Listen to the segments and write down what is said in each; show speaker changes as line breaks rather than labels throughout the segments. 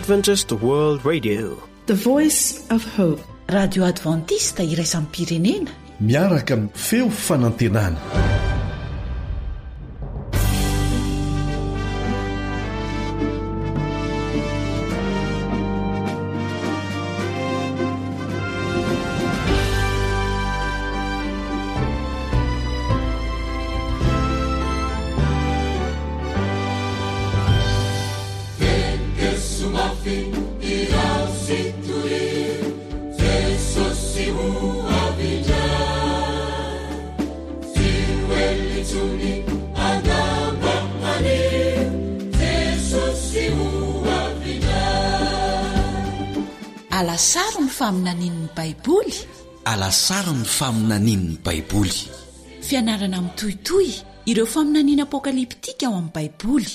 Adventist World Radio,
the voice of hope.
radio adventista iraisam-pirenena
miaraka amin'ny feo fanantenana.
alasaro ny faminanin'ny baiboly,
alasaro ny faminanin'ny baiboly,
fianarana mitohitoy ireo faminaniana apokaliptika ao amin'ny baiboly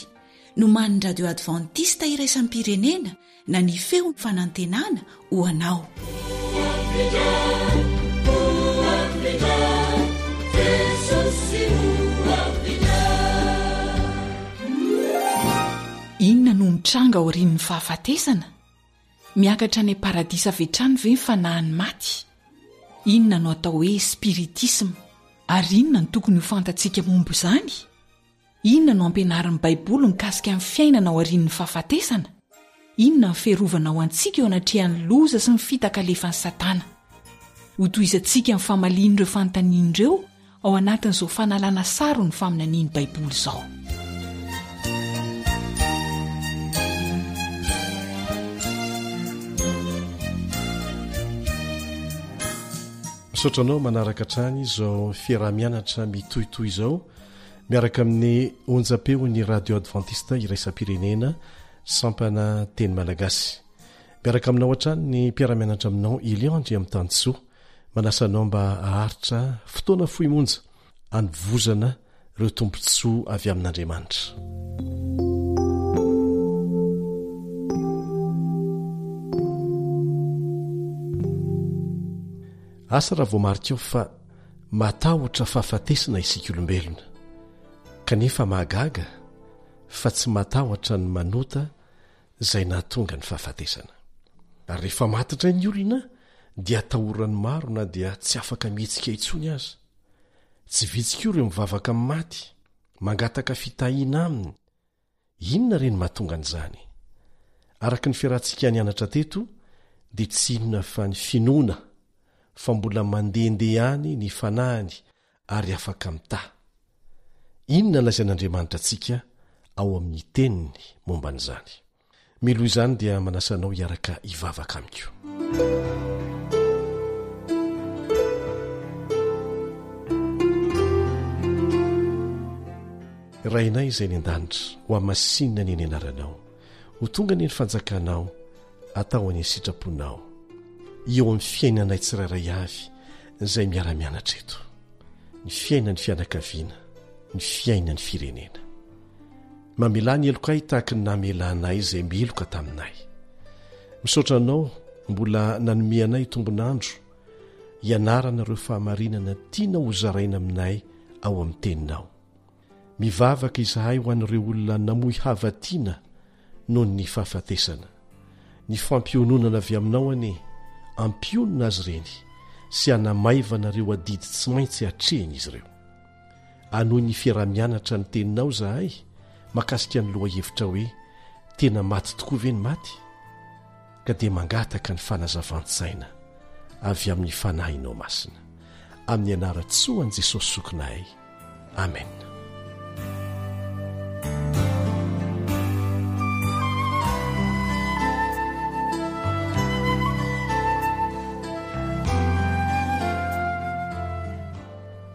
no man'ny radio adventista iraisam-pirenena na ny feo ny fanantenana ho anao. Inona no mitranga ao aorian'ny fahafatesana? Miakatra any paradisa vetrany ve ny fanahin'ny maty? Inona no atao hoe spiritisma? Ary inona no tokony ho fantatsika momba izany? Inona no ampianarin'ny baiboly mikasika amin'ny fiainana ao aorian'ny fahafatesana? Inona ny fiarovana ao antsika eo anatrehan'ny loza sy ny fitakalefan'ny satana? Hotoizantsika amin'ny famalian'ireo fanontanian'ireo ao anatin'izao fanalana saro ny faminanian'ny baiboly izao.
Misaotra anao manaraka hatrany izao fiarah-mianatra mitohitoy izao miaraka amin'ny onjam-peon'ny radio adventista iraisam-pirenena sampana teny malagasy. Miaraka aminao hatrany ny mpiara-mianatra aminao Iliandry amin'ny Tantsoa, manasanao mba aharitra fotoana foimonja anovozana ireo tompontsoa avy amin'Andriamanitra. Asa raha vao marika ao fa matahotra fahafatesana isika olombelona, kanefa mahagaga fa tsy matahotra ny manota izay nahatonga ny fahafatesana. Ary rehefa matatra ny olona dia atahorany maro na dia tsy afaka mihetsika intsony aza. Tsy vitsika io ireo mivavaka amin'ny maty, mangataka fitahiana aminy. Inona ireny mahatonga an'izany? Araka ny fiarahantsika nianatra teto dia tsy inona fa ny finoana, fa mbola mandehandehany ny fanahiny ary afaka mitaha. Inona lazain'Andriamanitra antsika ao amin'ny teniny momba n'izany? Milo izany dia manasanao hiaraka hivavaka amiko. Rainay izay ny an-danitra, ho amasinina ny eny anaranao, ho tonga ny fanjakanao, atao any sitraponao eo amin'ny fiainanay tsirairay avy izay miara-mianatra eto, ny fiainan'ny fianakaviana, ny fiainan'ny firenena. Mamela ny elokay tahaka ny namelanay izay meloka taminay. Misaotra anao mbola nanomeanay tombonandro hianarana ireo fahamarinana tiana ho zaraina aminay ao amin'ny teninao. Mivavaka izahay ho an'ireo olona namoy havatiana noho ny fahafatesana. Ny fampiononana avy aminao anie, ampionona azy ireny sy anamaivana ireo adidy tsy maintsy hatrehany izy ireo. Anohy ny fiarah-mianatra ny teninao zahay makasika ny loha hevitra hoe tena maty tokoa ve ny maty? Ka dia mangataka ny fanazavan-tsaina avy amin'ny fanahinao masina, amin'ny anaran-tsoan'i Jesosy sokonay. Amen.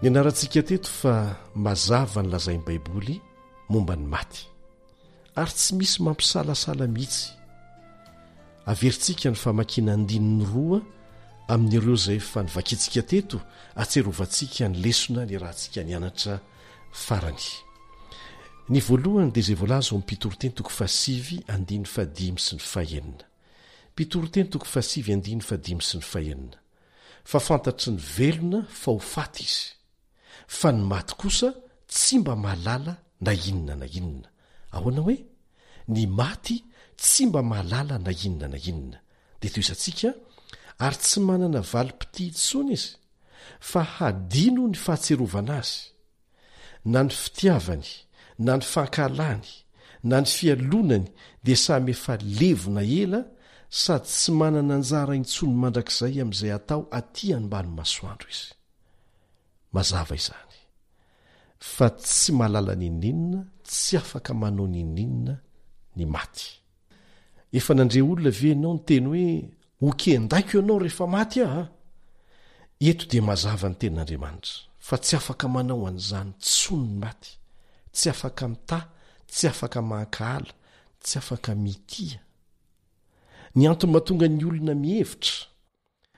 Ny anarantsika teto fa mazava ny lazain'ny baiboly momba ny maty, ary tsy misy mampisalasala mihitsy. Averintsika ny famakiana andininy roa amin'ireo izay fa nivakitsika teto, atserovantsika ny lesona ny rahantsika nianatra farany. Ny voalohany dia izay voalaza ao amin'ny Pitoroteny 7:5 sy ny 9. Pitoroteny 7:5 sy ny 9. Fa fantatry ny velona fa ho faty izy, fa ny maty kosa tsy mba mahalala na inona na inona. Ahoana hoe ny maty tsy mba mahalala na inona na inona dia toy izantsika ary tsy manana valim-piti intsony izy fa hadino ny fahatserovana azy na ny fitiavany na ny fankalany na ny fialonany dia samy efa levona ela sady tsy manana anjara intsony mandrakizay amin'izay atao aty ambany masoandro izy. Mazava izany fa tsy mahalala nininna, tsy afaka manao nininna ny maty. Efa nandre olona ve ianao ny teny hoe hokendaiko ianao rehefa maty aho? Eto dia mazava ny tenin'Andriamanitra fa tsy afaka manao an'izany tsony ny maty, tsy afaka mita, tsy afaka mankahala, tsy afaka mitia. Ny antony mahatonga ny olona mihevitra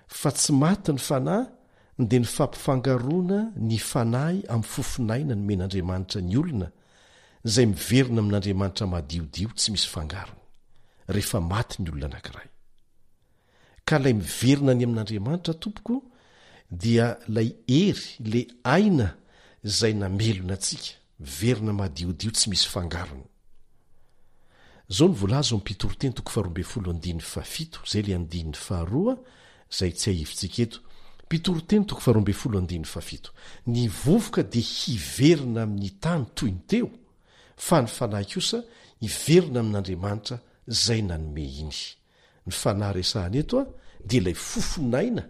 fa tsy maty ny fanahy dia ny fampifangaroana ny fanahy amin'ny fofinaina ny men'Andriamanitra ny olona izay miverina amin'Andriamanitra madiodio tsy misy fangarony rehefa maty ny olona anankiray. Ka ilay miverina ny amin'Andriamanitra tompoko dia ilay hery, ilay aina izay namelona antsika, miverina madiodio tsy misy fangarony. Zao ny voalaza ao Pitoroteny 12:7 zay le andininy faharoa zay tsy ahivontsika eto. Pitoroteny 12:7 ny vovoka dia hiverina amin'ny tany toy ny teo fa ny fanahy kosa hiverina amin'Andriamanitra zay nanome iny. Ny fanahy resahana eto dia ilay fofonaina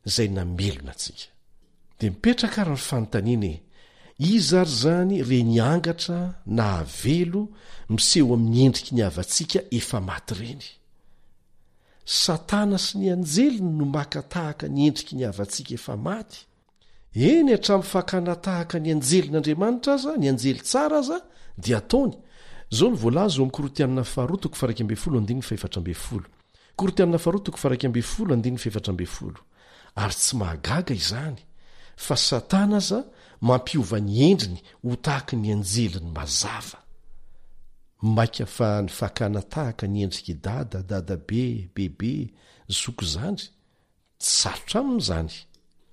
zay namelona antsika. Dia mipetraka ary ny fanontaniana izy ary zany reny angatra na havelo miseho amin'ny endriky ny havantsika efa maty reny. Satana sy ny anjeliny no maka tahaka ny endriky ny havantsika efa maty. Eny hatramin'ny fakana tahaka ny anjelin'Andriamanitra aza, ny anjely tsara aza dia ataony. Zao ny voalaza ao amin'ny Korintianina faharoa 12:7. Korintianina faharoa 12:7. Ary tsy mahagaga izany fa Satana aza mampiova ny endriny ho tahaka ny anjeliny mazava. Maika fa ny fakana tahaka ny endriky dada, dadabe, bebe, zoko zany tsy sarotra amin'izany.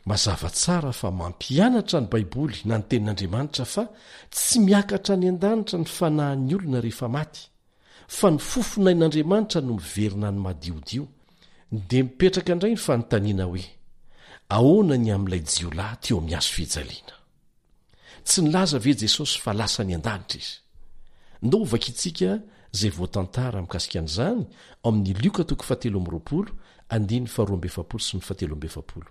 Mazava tsara fa mampianatra ny Baiboly na ny tenin'Andriamanitra fa tsy miakatra ny an-danitra ny fanahin'ny olona rehefa maty, fa ny fofonain'Andriamanitra no miverina ny madiodio. Dia mipetraka indray ny fanontaniana hoe ahoana ny amin'ilay jiolahy teo amin'ny hazo fijaliana? Tsy nilaza ve Jesosy fa lasa ny an-danitra izy? Ndao ovaka itsika zay voatantara mikasika an'izany amin'ny Lioka 7:20, andiny 2:7 sy ny 7:7.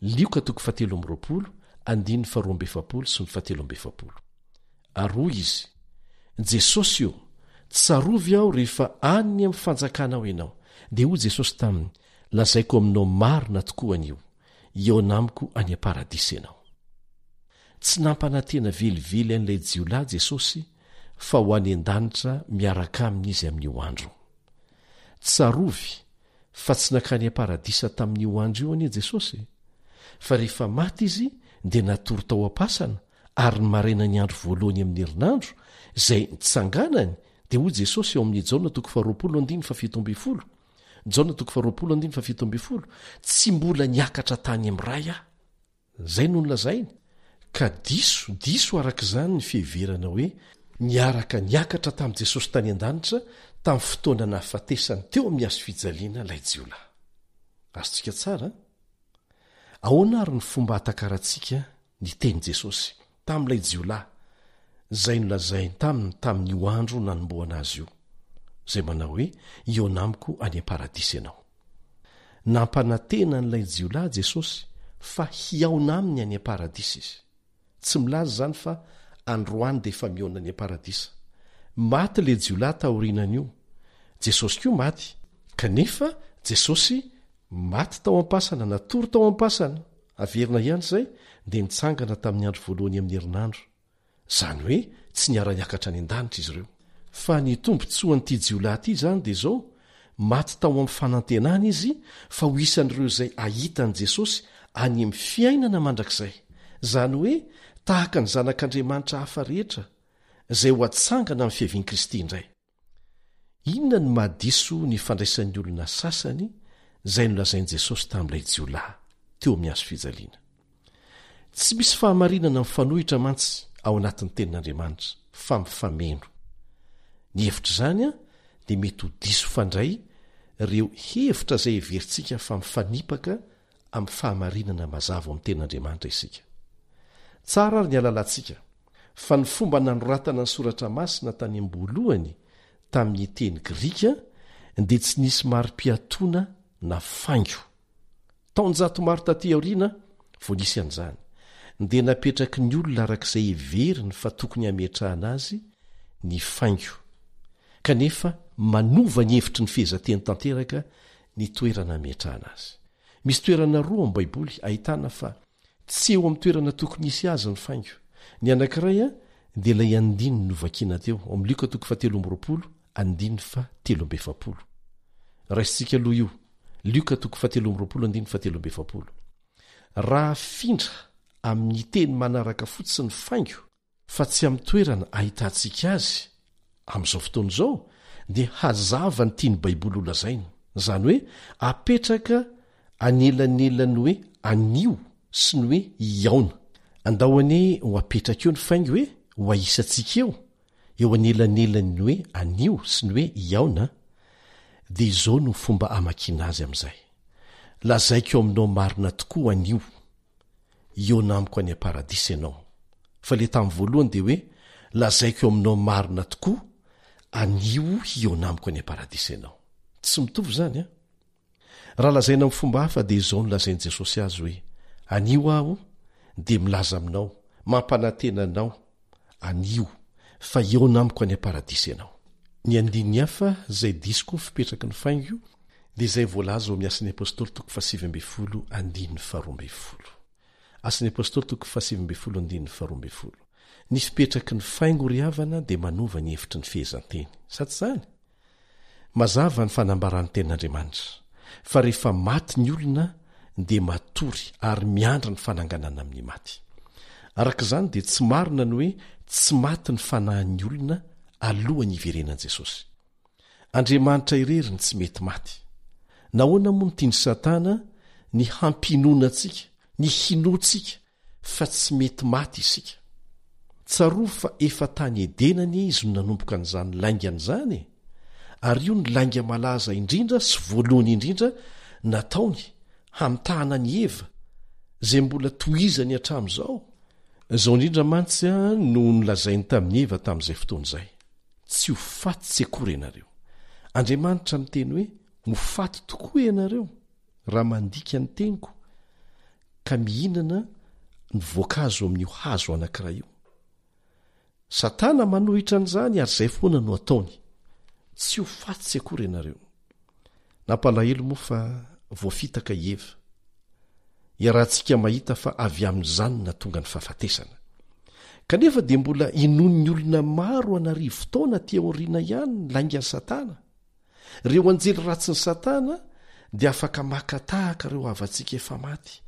Lioka 7:20, andiny 2:7 sy ny 7:7. Aroa izy, Jesosy io, tsarovy aho rehefa any amin'ny fanjakanao ianao. Dia hoy Jesosy taminy, lazaiko aminao marina tokoa an'io, eo anamiko any am-paradisa ianao. Tsy nampanantena velively an'ilay jiolahy Jesosy fa ho any an-danitra miaraka amin'izy amin'io andro. Tsarovy fa tsy nakany am-paradisa tamin'io andro io anie Jesosy, fa rehefa maty izy dia natory tao am-pasana ary ny maraina ny andro voalohany amin'ny herinandro izay nitsanganany. Dia hoy Jesosy eo amin'ny Jaona 2:7. Jaona 2:7, tsy mbola niakatra tany amin'ray aho. Zay no nolazainy. Ka diso arak'izany ny fiheverana hoe niaraka niakatra tamin'i Jesosy tany an-danitra tamin'ny fotoana nahafatesany teo amin'ny hazo fijaliana ilay jiolahy. Azontsika tsara? Ahoana ary ny fomba hatakarantsika ny teny Jesosy tamin'ilay jiolahy zay nolazainy tamin'io andro nanomboana azy io, zay manao hoe eo anamiko any am-paradisa ianao. Nampanantena n'ilay jiolahy Jesosy fa hiaona aminy any am-paradisa izy. Tsy milaza zany fa androany dia efa miaona any am-paradisa. Maty ilay jiolahy taorianan'io, Jesosy koa maty, kanefa Jesosy maty tao am-pasana, natory tao am-pasana, averina ihany izay dia nitsangana tamin'ny andro voalohany amin'ny herinandro. Zany hoe tsy niara-niakatra any an-danitra izy ireo. Fa ny tombontsoan'ity jiolahy ity zany dia zao, maty tao amin'ny fanantenana izy fa ho isan'ireo izay ahitan'i Jesosy any amin'ny fiainana mandrakizay. Zany hoe tahaka ny zanak'Andriamanitra hafa rehetra izay ho atsangana amin'ny fiavian'i Kristy indray. Inona ny mahadiso ny fandraisan'ny olona sasany izay nolazain'i Jesosy tamin'ilay jiolahy teo amin'ny hazo fijaliana? Tsy misy fahamarinana mifanohitra mantsy ao anatin'ny tenin'Andriamanitra fa mifameno. Ny hevitra izany dia mety ho diso fandray ireo hevitra izay heverintsika fa mifanipaka amin'ny fahamarinana mazava amin'ny ten'Andriamanitra isika. Tsara ary ny alalantsika fa ny fomba nanoratana ny soratra masina tany am-boalohany tamin'ny teny Grika dia tsy nisy mari-piatoana na faingo. Taonjato maro taty aoriana vao nisy an'izany dia napetraky ny olona arak'izay heveriny fa tokony hametrahana azy ny faingo, kanefa manova ny hevitry ny fehezanteny tanteraka ny toerana hametrahana azy. Misy toerana roa amin'ny Baiboly ahitana fa tsy eo amin'ny toerana tokony hisy azy ny faingo. Ny anankiray dia ilay andiny novakiana teo ao amin'ny Luka 17:13. Raisitsika aloha io. Luka 17:13. Raha findra amin'ny teny manaraka fotsiny faingo fa tsy amin'ny toerana ahitantsika azy amin'izao fotoana izao dia hazava ny tiany Baiboly olazaina, izany hoe apetraka anelanelany hoe anio sy ny hoe iaona. Andahoany ho apetraka eo ny faingo hoe ho ahisantsika eo anelanelany hoe anio sy ny hoe iaona, dia izao no fomba amakiana azy amin'izay. Lazaiko eo aminao marina tokoa anio, iona amiko any am-paradisa ianao. Fa le tamin'ny voalohany dia hoe lazaiko eo aminao marina tokoa anio iona amiko any am-paradisa ianao. Tsy mitovy zany a. Raha lazaina amin'ny fomba hafa dia izao no lazain'i Jesosy azy hoe anio aho dia milaza aminao, mampanantena anao anio fa iona amiko any am-paradisa ianao. Ny andininy hafa izay diso koa ny fipetraky ny faingo dia izay voalaza ao amin'ny Asan'ny Apôstôly 7:12. Asan'ny Apôstôly 7:12. Ny fipetraky ny faingo ry havana dia manova ny hevitry ny fehezanteny. Sa tsy izany? Mazava ny fanambaran'ny ten'Andriamanitra fa rehefa maty ny olona dia matory ary miandra ny fananganana amin'ny maty. Arak'izany dia tsy marina ny hoe tsy maty ny fanahin'ny olona alohan'ny iverenan'i Jesosy. Andriamanitra irery ny tsy mety maty. Nahoana moa ny tiany Satana ny hampinoana antsika, ny hinoantsika fa tsy mety maty isika. Tsaroa fa efa tany Edenany izy no nanomboka an'izany laingan'izany, ary io ny lainga malaza indrindra sy voalohany indrindra nataony hamitahana ny Eva izay mbola tohizany hatramin'izao. Izao indrindra mantsy no nolazainy tamin'ny Eva tamin'izay fotoana izay. Tsy ho faty tsy akory ianareo. Andriamanitra miteny hoe ho faty tokoa ianareo raha mandika ny teniko ka mihinana ny voankazo amin'io hazo anankiray io. Satana manohitra an'izany ary izay foana no ataony. Tsy ho faty tsy akory ianareo. Nampalahelo moa fa voafitaka Eva. Iarahantsika mahita fa avy amin'izany na tonga ny fahafatesana. Kanefa dia mbola inon'ny olona maro anarivo fotoana ty aoriana ihany ny laingan'ny Satana. Ireo anjely ratsy ny Satana dia afaka makatahaka ireo havantsika efa maty.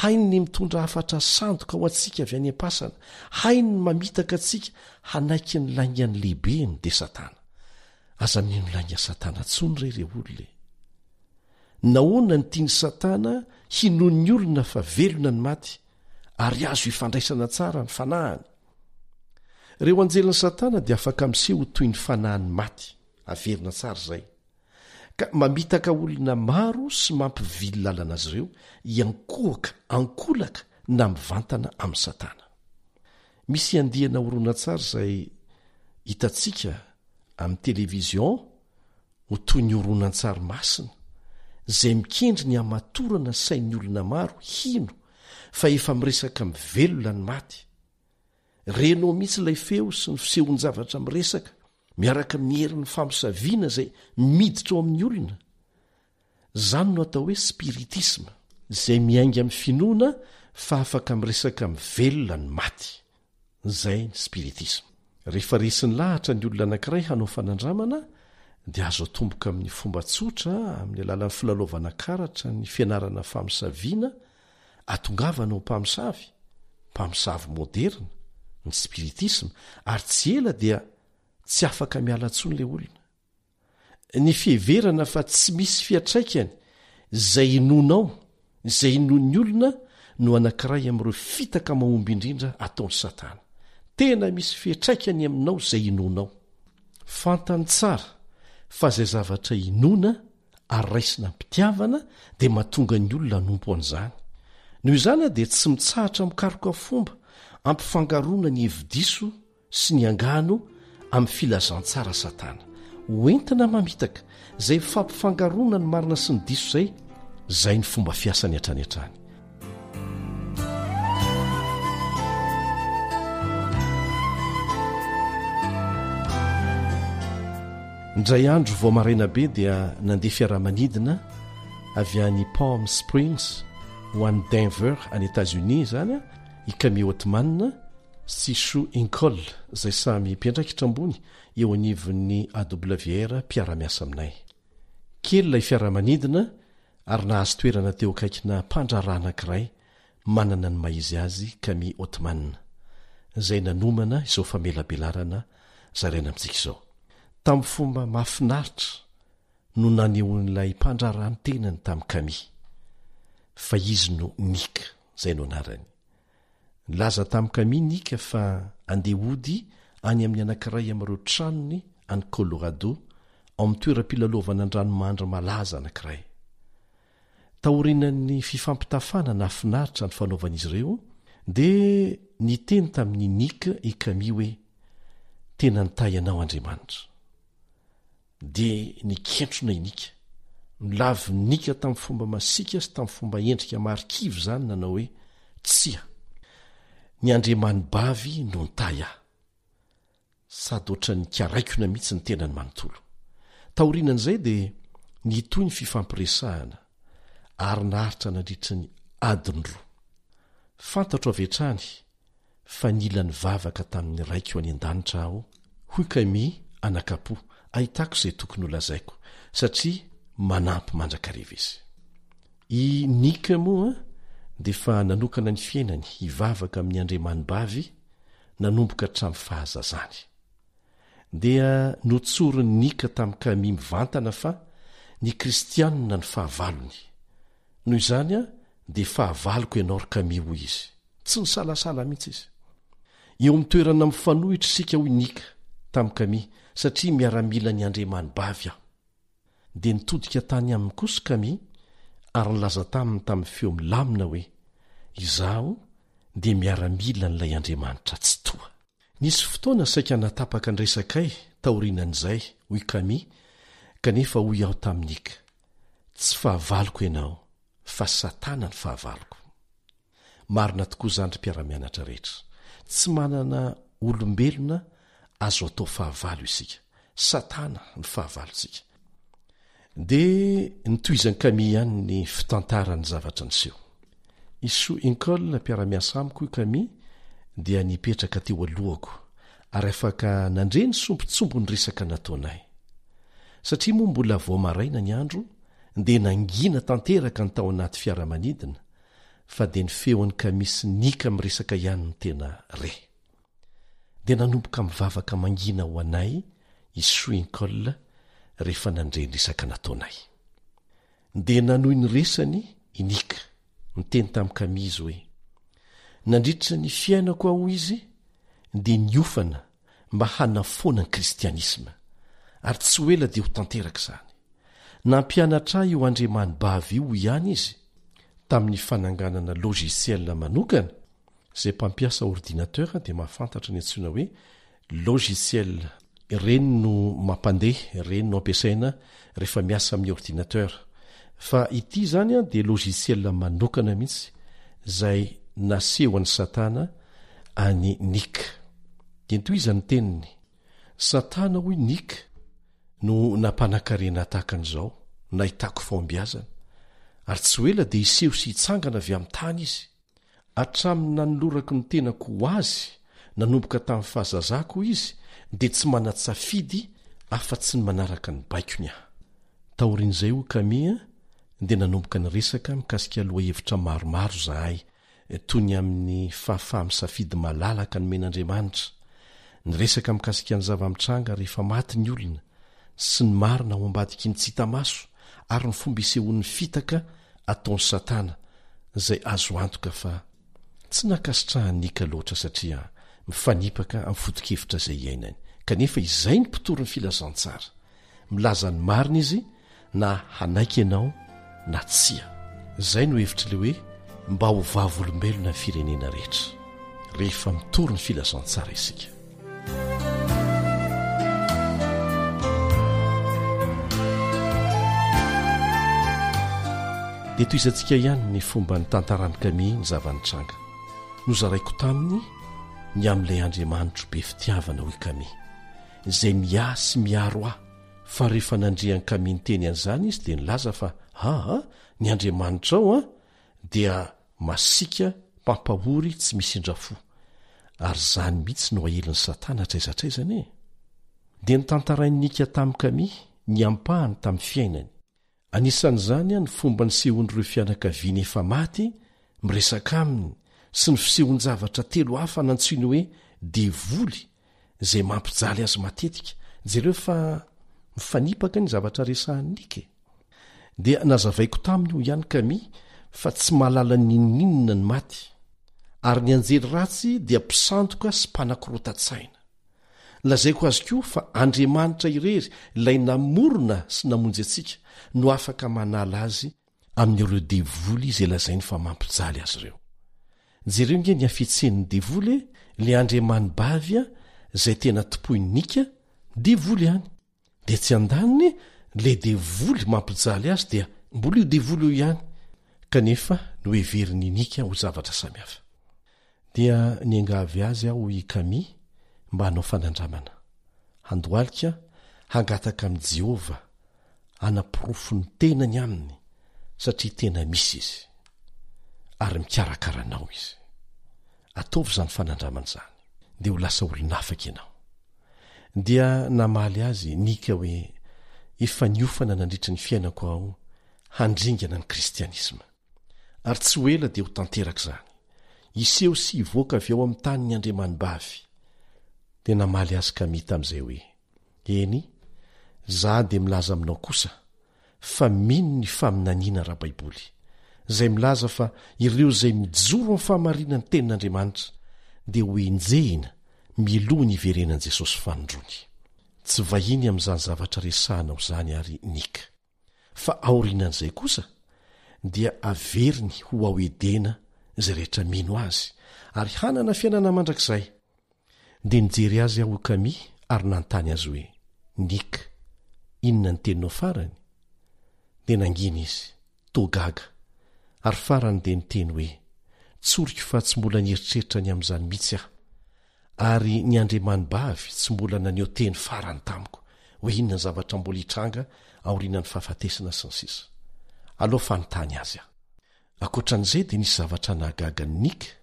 Hainy ny mitondra hafatra sandoka ho antsika avy any am-pasana. Hainy ny mamitaka antsika hanaiky ny laingany lehibeny dia Satana. Aza minino laingan'ny Satana tsony ireo olona. Nahoana ny tiany Satana hinon'ny olona fa velona ny maty ary azo ifandraisana tsara ny fanahany. Ireo anjelin'ny Satana dia afaka miseho toy ny fanahin'ny maty, averina tsara izay. Ka mamitaka olona maro sy mampivily lalana azy ireo iankohaka, ankolaka na mivantana amin'ny Satana. Misy andihana horonan tsara izay hitantsika amin'ny televizion ho toy ny horonan-tsary masina izay mikendry ny hamatorana sain'ny olona maro hino fa efa miresaka mivelona ny maty. Renao mihitsy ilay feo sy ny fisehony zavatra miresaka miaraka miherin'ny fampisaviana izay miditra ao amin'ny olona. Izany no atao hoe spiritisma izay miainga amin'ny finoana fa afaka miresaka mivelona ny maty. Izay ny spiritisma. Rehefa resin'ny lahatra ny olona anankiray hanao fanandramana dia azo atomboka amin'ny fomba tsotra amin'ny alalan'ny filalaovana karatra ny fianarana fampisaviana atongavana ao mpamosavy moderna ny spiritisma ary tsy ela dia tsy afaka miala ntsony ilay olona. Ny fiheverana fa tsy misy fiatraikany izay inonao, izay inon'ny olona no anankiray amin'ireo fitaka mahomby indrindra ataony Satana. Tena misy fiatraikany aminao izay inonao. Fantany tsara fa zay zavatra inona ary raisina mpitiavana dia mahatonga ny olona nompo an'izany. Noho izany dia tsy mitsahatra mikaroka fomba ampifangaroana ny hevi-diso sy ny angano amin'ny filazantsara Satana. Hoentina mamitaka izay fampifangaroana ny marina sy ny diso izay ny fomba fiasany hatrany hatrany. Indray andro vao maraina be dia nandeha fiaramanidina avy any Palm Springs ho any Denver any États-Unis zany i Camille Ottman sy Shu Inkol izay samy mpiandraka hitrambony eo anivon'ny AWR mpiara-miasa aminay. Kely ilay fiaramanidina ary nahazo toerana teo akaikina mpandraraha anankiray manana ny maizy azy Camille Ottman izay nanomana izao famelabelarana zaraina amintsika izao. Tamin'ny fomba mahafinaritra no nanehoan'ilay mpandrarany tenany tamin'ny Camille fa izy no Nika izay no anarany. Laza tamin'ny Camille Nika fa andeha hody any amin'ny anankiray amin'ireo tranony any Colorado ao amin'ny toeram-pilalaovana an-dranomandry malaza anankiray. Taorian'ny fifampitafana nahafinaritra ny fanaovan'izy ireo dia niteny tamin'ny Nika i Camille hoe tena nitahy ianao Andriamanitra. Dia nikentrona inika nilavy Nika tamin'ny fomba masika sy tamin'ny fomba endrika marikivy izany nanao hoe tsia ny Andriamany bavy no nitahy ahy sady oatra ny karaikona mihitsy ny tenany manontolo. Taorianan'izay dia nitoy ny fifampiresahana ary naharitra nandritra ny adiny roa. Fantatro avy hatrany fa nila ny vavaka tamin'ny raiko any an-danitra aho hoy Camille anakapo ahitako izay tokony ho lazaiko satria manampy mandrakariva izy. I Nika moa dia fa nanokana ny fiainany hivavaka amin'ny Andriamany bavy nanomboka hatramin'ny fahazazany. Dia notsorin'ny Nika tamin'ny Camille mivantana fa ny kristianina ny fahavalony. Noho izany dia fahavaloko ianao ry Camille hoy izy. Tsy nisalasala mihitsy izy. Eo amin'ny toerana mifanohitra isika hoy Nika tamin'ny Camille satria miaramila ny Andriamany bavy aho. Dia nitodika tany aminy kosa Camille ary nilaza taminy tamin'ny feo milamina hoe izaho dia miaramila n'ilay Andriamanitra tsy toa. Nisy fotoana saika natapaka ny resakay taorianan'izay hoy Camille kanefa hoy aho tamin'ny Nika tsy fahavaloko ianao fa Satana ny fahavaloko. Marina tokoa izany ry mpiara-mianatra rehetra. Tsy manana olombelona azo atao fahavalo isika. Satana ny fahavalontsika. Dia nitoizan'ny Camille ihany ny fitantarany zavatra niseho. I Shu Inkol mpiara-miasa amiko i Camille dia nipetraka teo alohako ary afaka nandre ny sombontsombo ny resaka nataonay. Satria moa mbola vao maraina ny andro dia nangina tanteraka ny tao anaty fiaramanidina fa dia ny feon'ny Camille sy Nika miresaka ihany ny tena re. Dia nanomboka mivavaka mangina ho anay i Shu Inkol rehefa nandre ny resaka nataonay. Dia nanohy ny resany i Nika niteny tamin'ny Camille izy hoe nandritra ny fiainako aho izy dia niofana mba hanafoana ny kristianisma ary tsy ho ela dia ho tanteraka izany. Nampianatra io Andriamany bavy io ihany izy tamin'ny fananganana logiciel manokana izay mpampiasa ordinateur dia mahafantatra ny antsoina hoe logiciel. Ireny no mampandeha, ireny no ampiasaina rehefa miasa amin'ny ordinateur. Fa ity izany dia logiciel manokana mihitsy izay naseho an'ny Satana any Nika. Dia nitoizany teniny Satana hoy Nika no nampanankarena tahaka an'izao nahitako fombiazana ary tsy ho ela dia hiseho sy hitsangana avy amin'ny tany izy hatramin'ny nanolorako ny tenako ho azy nanomboka tamin'ny fahazazako izy dia tsy manatsafidy afa-tsy ny manaraka ny baikony aho. Taorian'izay ho Camille dia nanomboka ny resaka mikasika aloha hevitra maromaro zahay toy ny amin'ny fahafaha-misafidy malalaka ny men'Andriamanitra, ny resaka mikasika ny zava-mitranga rehefa maty ny olona sy ny marina ho ambadiky ny tsy hita maso ary ny fomba isehoan'ny fitaka ataon'ny Satana izay azo antoka fa tsy nakasitrahany Nika loatra satria mifanipaka amin'ny foto-kevitra izay iainany kanefa izay ny mpitory ny filazantsara milaza ny marina izy na hanaiky ianao na tsia. Izay no hevitra le hoe mba ho vavolombelona ny firenena rehetra rehefa mitory ny filazantsara isika. dia toizantsika ihany ny fomba ny tantarany Camille ny zavanitranga nozaraiko taminy ny amin'ilay Andriamanitro be fitiavana hoy Camille izay miasy miaro ahy fa rehefa nandriany Camille ny teny an'izany izy dia nilaza fa ny Andriamanitra ao dia masika mpampahory tsy misy indrafo ary zany mihitsy no ahelin'ny Satana traizatraizany e. dia nitantarainy nika tamin'ny Camille ny ampahany tamin'ny fiainany. Anisan'izany ny fomba ny sehon'ireo fianakaviana efa maty miresaka aminy sy ny fisehon-javatra telo hafa nantsoiny hoe devoly izay mampijaly azy matetika jereo fa mifanipaka ny zavatra resahany nike. Dia nazavaiko taminy io ihany Camille fa tsy mahalala ninninina ny maty ary ny anjely ratsy dia mpisandoka sy mpanakorota-tsaina. Lazaiko azy koa fa Andriamanitra irery ilay namorona sy namonjy antsika no afaka manala azy amin'ireo devoly izay lazainy fa mampijaly azy ireo. Jereo nge ny afitsen'ny devoly le Andriamanibavy izay tena tompoiny nika devoly ihany. Dia tsy andaniny le devoly mampijaly azy dia mbola io devoly io ihany kanefa no heveriny nika ho zavatra samihafa. Dia niangavy azy aho i Camille mba hanao fanandramana handoalika hangataka amin'i Jehova hanapirofo ny tenany aminy satria tena misy izy ary mikarakaranao izy. Ataovy zany fanandramana zany dia ho lasa olonafaka ianao. Dia namaly azy nika hoe efa niofana nandritra ny fiainako aho handringana ny kristianisma ary tsy ho ela dia ho tanteraka zany iseho sy hivoaka avy ao amin'ny tany ny Andriamanibavy. Dia namaly azy Camille tamin'izay hoe eny za dia milaza aminao kosa fa mino ny faminaniana ara-baiboly izay milaza fa ireo izay mijoro amin'ny fahamarinany tenin'Andriamanitra dia ho enjehina miloha ny iverenan'i Jesosy fanondrony. Tsy vahiny amin'izany zavatra resahanao zany ary nika fa aorianan'izay kosa dia averiny ho aoedena izay rehetra mino azy ary hanana fiainana mandrakizay. Dia nijery azy aho Camille ary nanontany azy hoe nika inona ny teninao farany? Dia nangina izy togaga ary farany dia niteny hoe tsoriko fa tsy mbola nieritreritra ny amin'izany mihitsy aho ary ny Andriamanibavy tsy mbola naneho teny farany tamiko hoe inona ny zavatra mbola hitranga aorianany fahafatesana sy ny sisa. Aloha fanontany azy aho. Ankoatran'izay dia nisy zavatra nahagaga ny nika.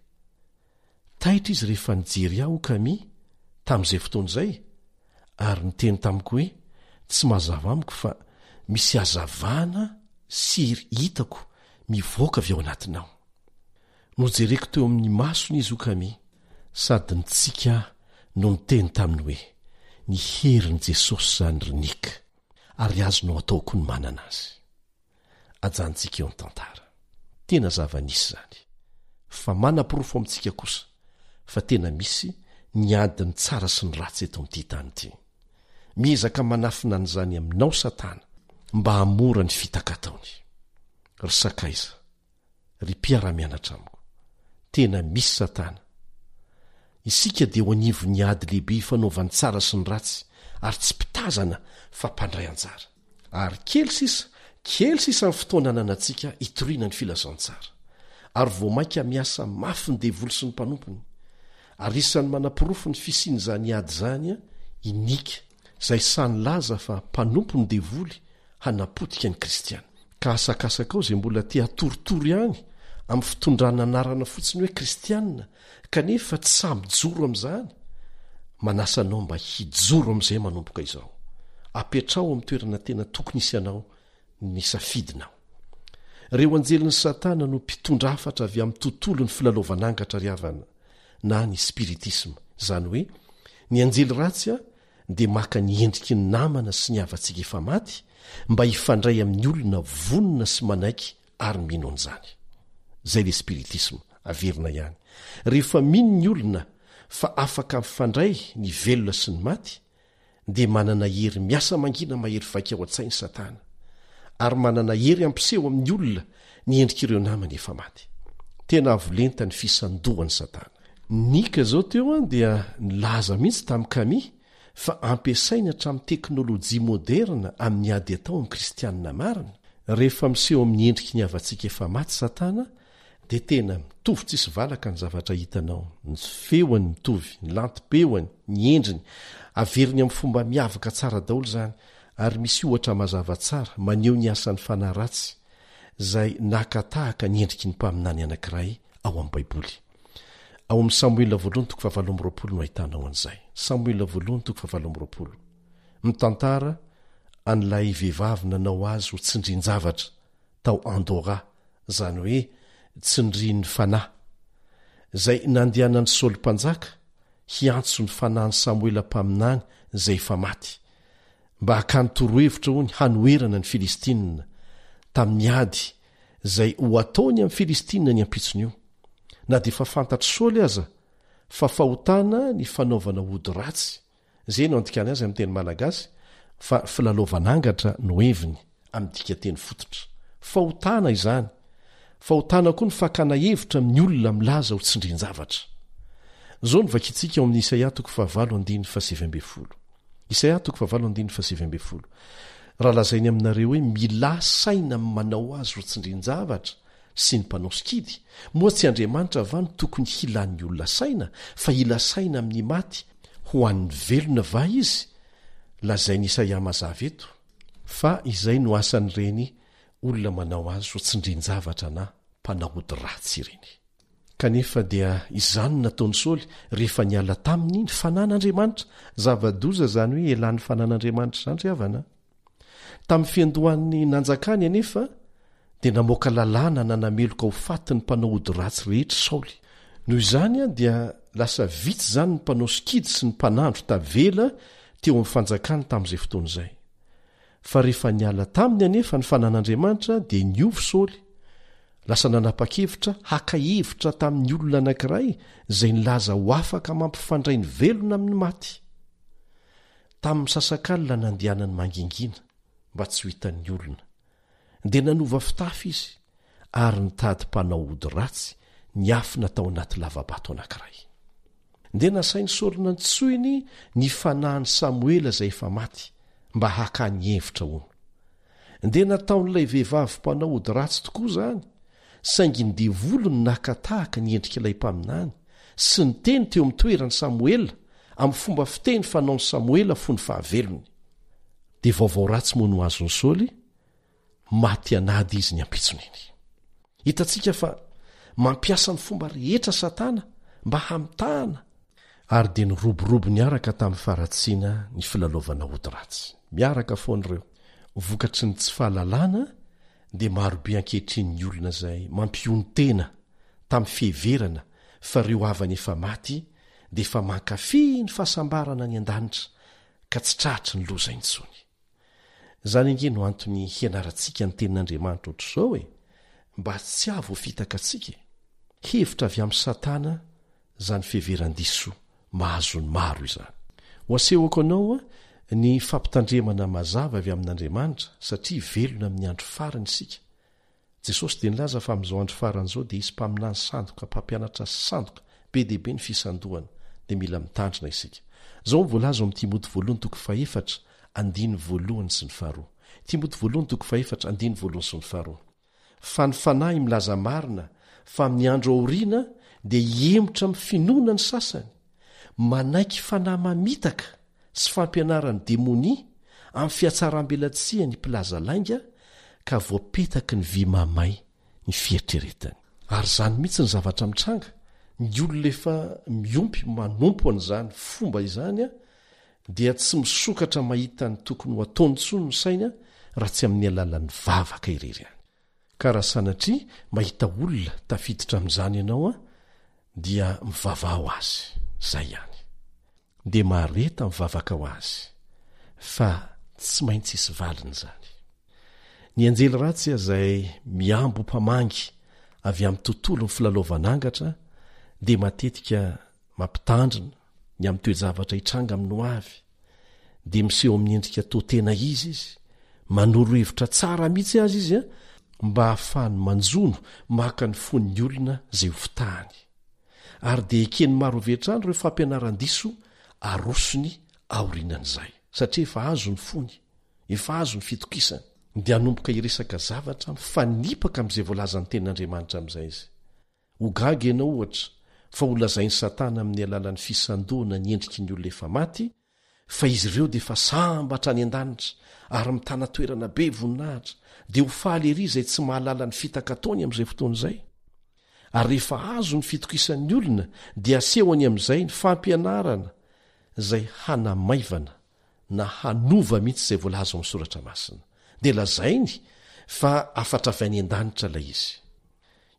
Taitra izy rehefa nijery aho Camille tamin'izay fotoana izay ary niteny tamiko hoe tsy mazava amiko fa misy hazavana sy hitako mivoaka avy ao anatinao. Nojereko teo amin'ny masony izy Camille sady nitsika no niteny taminy hoe ny herin'i Jesosy zany ry nika ary azonao ataoko ny manana azy. Ajantsika eo ny tantara tena zava-nisy zany fa manam-pirofo amintsika kosa fa tena misy ny adiny tsara sy ny ratsy eto amin'ity tany ity. Miezaka manafina an'izany aminao Satana mba hamora ny fitaka ataony. Ry sakaiza ry mpiara-mianatra amiko tena misy Satana. Isika dia ho anivo ny ady lehibe fanaovany tsara sy ny ratsy ary tsy pitazana fa mpandray anjara ary kely sisa ny fotoana ananantsika hitoriana ny filazantsara ary vao mainka miasa mafy ny devoly sy ny mpanompony ary isan'ny manapirofo ny fisian'izany ady zany inika izay sany laza fa mpanompo ny devoly hanapotika ny kristiana. Ka asakasaka ao izay mbola te hatoritory ihany amin'ny fitondrana anarana fotsiny hoe kristianina kanefa tsy samby joro amin'izany. Manasanao mba hijoro amin'izay manomboka izao. Apetrao amin'ny toerana tena tokony isy anao ny safidinao. Reo anjelin'ny Satana no mpitondra hafatra avy amin'ny tontolo ny filalovanangatra riavana na ny spiritisma, izany hoe ny anjely ratsy dia maka ny endriky ny namana sy ny havantsika efa maty mba hifandray amin'ny olona vonona sy manaiky ary mino an'izany. Zay le spiritisma averina ihany. Rehefa mino ny olona fa afaka mifandray ny velona sy ny maty dia manana hery miasa mangina mahery vaika ao an-tsainy satana ary manana hery ampiseho amin'ny olona ny endrika ireo namany efa maty. Tena avolenta ny fisandohany satana. Nika zao teo a dia nilaza mihitsy tamin'ny Kami fa ampiasaina hatramin'ny teknôlôjia moderna amin'ny ady atao amin'ny kristianina marina. Rehefa miseho amin'ny endriky ny avantsika efa maty satana dia tena mitovy tsisy valaka ny zavatra hitanao. Ny feoany mitovy, ny lantim-peoany, ny endriny averiny amin'ny fomba miavaka tsara daholo izany ary misy ohatra mazava tsara maneho ny asan'ny fanahy ratsy izay nakatahaka ny endriky ny mpaminany anankiray ao amin'ny Baiboly. Ao amin'ny Samoela 2:7 no ahitanao an'izay. Samoela 2:7 mitantara an'ilay vehivavy nanao azy ho tsindrin-javatra tao Andora, izany hoe tsindrin'ny fanahy, izay nandehanan'ny Saoly mpanjaka hiantso ny fanahiny Samoela mpaminany izay efa maty, mba hakany torohevitra hony hanoerana ny Filistinina tamin'ny ady izay ho ataony amin'ny Filistinina ny ampitson'io. Na dia efa fantatry Saoly aza fa fahotana ny fanaovana ody ratsy, izay no andikany azy amin'ny teny malagasy fa filalovanangatra no heviny amin'ny dikateny fototra. Fahotana izany. Fahotana koa ny fakana hevitra amin'ny olona milaza ho tsindrin-javatra. Zao no vakitsika ao amin'ny Isaia 40:7. Isaia 40:7. Raha lazainy aminareo hoe mila saina amin'ny manao azy ho tsindrin-javatra sy ny mpanao sikidy, moa tsy Andriamanitra va no tokony hilan'ny olona saina fa ila saina amin'ny maty ho an'ny velona va izy? Lazainy Isaia mazava eto fa izay no asan'ireny olona manao azy ho tsindrin-javatra na mpanao ody ratsy ireny. Kanefa dia izany no nataon'ny Saoly rehefa niala taminy ny fanan'Andriamanitra, zava-doza izany hoe elan'ny fanan'Andriamanitra izany ry havana. Tamin'ny fiandohan'ny nanjakany anefa dia namoaka lalàna nanameloka ho fatiny mpanao ody ratsy rehetra Saoly. Noho izany dia lasa vitsy izany ny mpanao sikidy sy ny mpanandro tavela teo amin'ny fanjakany tamin'izay fotoana izay. Fa rehefa niala taminy anefa ny fanan'Andriamanitra dia niovy Saoly, lasa nanapa-kevitra haka-hevitra tamin'ny olona anankiray izay nilaza ho afaka mampifandray ny velona amin'ny maty. Tamin'ny sasakalina nandehanany mangingina mba tsy ho hitan'ny olona, dia nanova fitafy izy ary nitady mpanao ody ratsy niafina tao anaty lavabato anankiray. Dia nasainy Saoly nantsoiny ny fanahiny Samoela izay efa maty mba hakany hevitra hono. Dia nataon'ilay vehivavy mpanao ody ratsy tokoa izany, saingy ny devolony nakatahaka ny endrik'ilay mpaminany sy ny teny teo amin'ny toerany Samoela amin'ny fomba fiteny fanaon'ny Samoela fony fahavelony. Dia vaovao ratsy moa no azon'ny Saoly, maty anady izy ny ampitsony iny. Hitantsika fa mampiasa ny fomba rehetra satana mba hamitahana ary dia niroborobo niaraka tamin'ny faratsiana ny filalaovana ody ratsy. Miaraka foan'ireo vokatry ny tsy fahalalana dia marobe ankehitriny olona izay mampiony tena tamin'ny fiheverana fa ireo havany efa maty dia efa mankafy ny fahasambarana ny an-danitra ka tsy trahatra ny loza intsony. Izany inge no antony hianarantsika ny tenin'Andriamanitra ohatr'izao mba tsy avo fitaka antsika. Hevitra avy amin'ny satana izany fiheveran-diso mahazo ny maro izany. Ho asehoko anao ny fampitandremana mazava avy amin'Andriamanitra satria velona amin'ny andro farany isika. Jesosy dia nilaza fa amin'izao andro farany izao dia isy mpaminany sandoka, mpampianatra sandoka be deaibe ny fisandohana dia mila mitandrina isika. Zao mivoalaza amin'ny Timoty 2:4 andiny voalohany sy ny faharoa. Timoty 2:4 andiny voalohany sy ny faharoa. Fa ny fanahy milaza marina fa amin'ny andro aoriana dia hiemotra amin'ny finoana ny sasany, manaiky fanahy mamitaka sy fampianaran'ny demonia amin'ny fiatsaram-belatsiha ny mpilaza lainga ka voapetaky ny vy mamay ny fiatreretany. Ary izany mihitsy ny zavatra mitranga, ny olona efa miompy manompo an'izany fomba izany dia tsy misokatra mahita ny tokony ho ataony tsony ny saina raha tsy amin'ny alalan'ny vavaka irery any. Ka raha sanatria mahita olona tafiditra amin'izany ianao dia mivava ho azy, izay ihany. Dia mareta mivavaka ho azy fa tsy maintsy isy valiny izany. Ny anjely ratsy izay miambo mpamangy avy amin'ny tontolo ny filalaovanangatra dia matetika mampitandrina ny amin'ny toejavatra hitranga amin'ny ho avy dia miseho amin'ny endrika toatena izy manoro hevitra tsara mihitsy azy izy mba hahafahany manjono maka ny fon'ny olona izay ho fitahany ary dia ekeny maro vetrany ireo fampianaran-diso arosony aorinan'izay satria efa azo ny fony efa azo ny fitokisany dia hanomboka hiresaka zavatra mifanipaka amin'izay voalazany tenin'Andriamanitra amin'izay izy hogaga ianao ohatra fa holazainy Satana amin'ny alalan'ny fisandoana ny endriky ny olona efa maty fa izy ireo dia efa sambatra any an-danitra ary mitana toerana be voninahitra dia ho faly ery izay tsy mahalala ny fitaka-taony amin'izay fotoana izay ary rehefa azo ny fitokisan'ny olona dia asehony amin'izay ny fampianarana izay hanamaivana na hanova mihitsy izay voalaza amin'ny soratra masina dia lazainy fa afatra avy any an-danitra ilay izy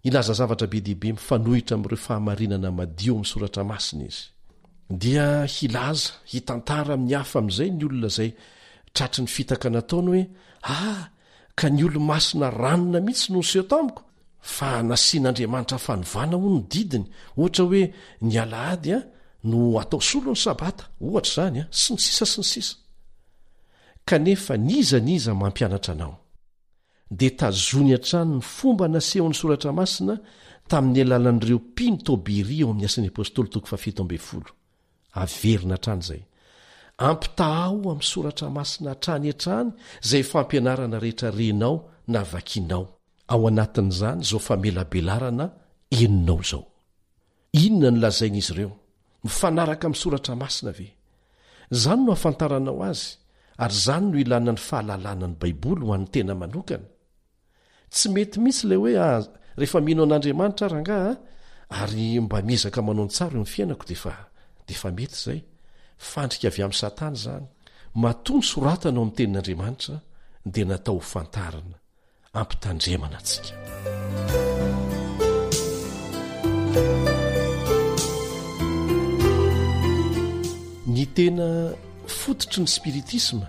ilaza zavatra be dehibe mifanohitra amin'ireo fahamarinana madio amin'ny soratra masina izy dia hilaza hitantara amin'ny hafa amin'izay ny olona izay tratry ny fitaka nataony hoe ka ny olo-masina ranona mihitsy no niseho tamiko fa nasian'Andriamanitra fanovana ho ny didiny ohatra hoe ny alahady no atao solo ny sabata ohatra izany sy ny sisa sy ny sisa kanefa niza mampianatra anao dia tazony hatrany ny fomba nasehon'ny soratra masina tamin'ny alalan'ireo mpino Tobiri ao amin'ny asan'ny apôstôly 7 averina hatrany izay ampitahao amin'ny soratra masina hatrany hatrany izay fampianarana rehetra renao na vakinao ao anatin'izany izao famelabelarana eninao izao inona ny lazain'izy ireo mifanaraka amin'ny soratra masina ve izany no hafantaranao azy ary izany no ilana ny fahalalana ny baiboly ho an'ny tena manokana tsy mety mihitsy ilay hoe rehefa mino an'Andriamanitra rangaha ary mba miezaka manao ny tsara eo ny fiainako dia fa mety izay fandrika avy amin'ny Satana izany matony soratana ao amin'ny tenin'Andriamanitra dia natao ho fantarana ampitandremana antsika ny tena fototry ny spiritisma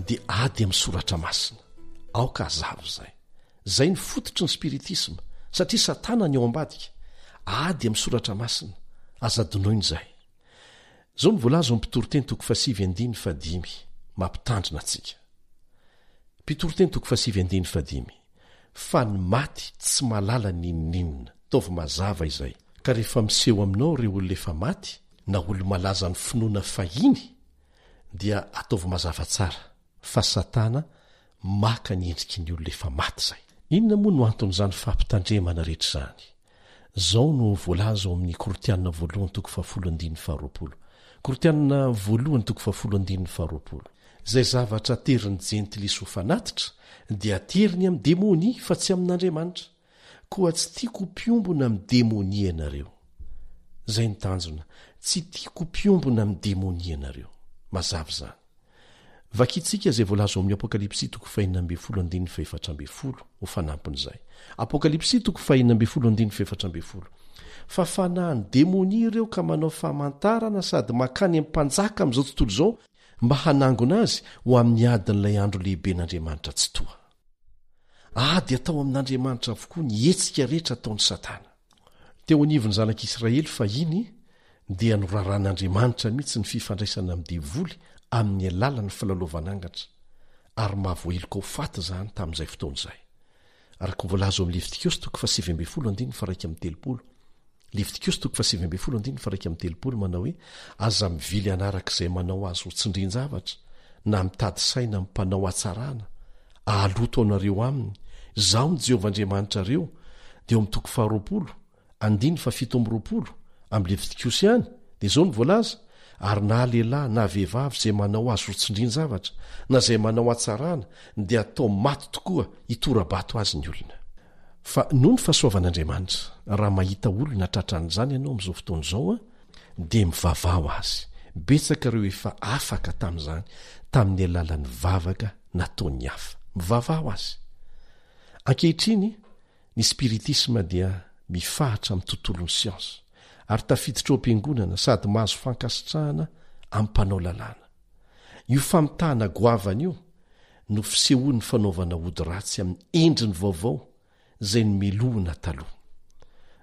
dia ady amin'ny soratra masina aoka azavo izay ny fototry ny spiritisma satria Satana ny ao ambadika ady amin'ny soratra masina azadonoiny izay zao mivolaza Mpitoroteny 7:5 mampitandrina antsika Mpitoroteny 7:5 fa ny maty tsy malala ninninina taovy mazava izay ka rehefa miseho aminao ireo olona efa maty na olo malaza ny finoana fahiny dia ataovy mazava tsara fa Satana maka ny endriky ny olona efa maty izay inona moa no anton'izany fampitandremana rehetra izany zao no voalaza ao amin'ny Korinthiana 1:10 Korinthiana 1:10 izay zavatra teriny jentilisy ho fanatitra dia teriny amin'ny demonia fa tsy amin'Andriamanitra koa tsy tiako mpiombona amin'ny demonia ianareo izay ny tanjona tsy tiako mpiombona amin'ny demonia ianareo mazava izany vakitsika izay voalaza ao amin'ny Apokalipsy 5:14 ho fanampin'izay Apokalipsy 5:14 fa fanahany demonia ireo ka manao famantarana sady makany amin'ny mpanjaka amin'izao tontolo izao mba hanangona azy ho amin'ny adin'ilay andro lehiben'Andriamanitra tsy toa ady atao amin'Andriamanitra avokoa ny hetsika rehetra ataon'ny Satana teo anivon'ny zanak'Israely fahiny dia noraran'Andriamanitra mihitsy ny fifandraisana amin'ny devoly amin'ny alalan'ny filalovanangatra ary mahavoeloko ho faty izany tamin'izay fotoana izay araka voalaza ao amin'ny Levitikosy 7:1-3 Levitikosy 7:1-3 manao hoe aza mivily anarak'izay manao azy ho tsindrin-javatra na mitady saina mpanao atsarana ahaloto anareo aminy zaho ny Jehovah-Andriamanitrareo dia eo amin'ny 2:7 amin'ny Levitikosy ihany dia izao ny voalaza ary na lehilahy na vehivavy izay manao azy ho tsindrin-javatra na izay manao atsarana dia atao maty tokoa hitorabato azy ny olona fa noho ny fahasoavan'Andriamanitra raha mahita olona tratran'izany ianao amin'izao fotoana izao dia mivavao azy betsaka ireo efa afaka tamin'izany tamin'ny alalan'ny vavaka nataony hafa mivavao azy ankehitriny ny spiritisma dia mifahatra amin'ny tontolon'ny siansa ary tafiditra ao am-piangonana sady mahazo fankasitrahana amin'ny mpanao lalàna io famitahana goavana io no fisehoan'ny fanaovana ody ratsy amin'ny endriny vaovao izay ny melohana taloha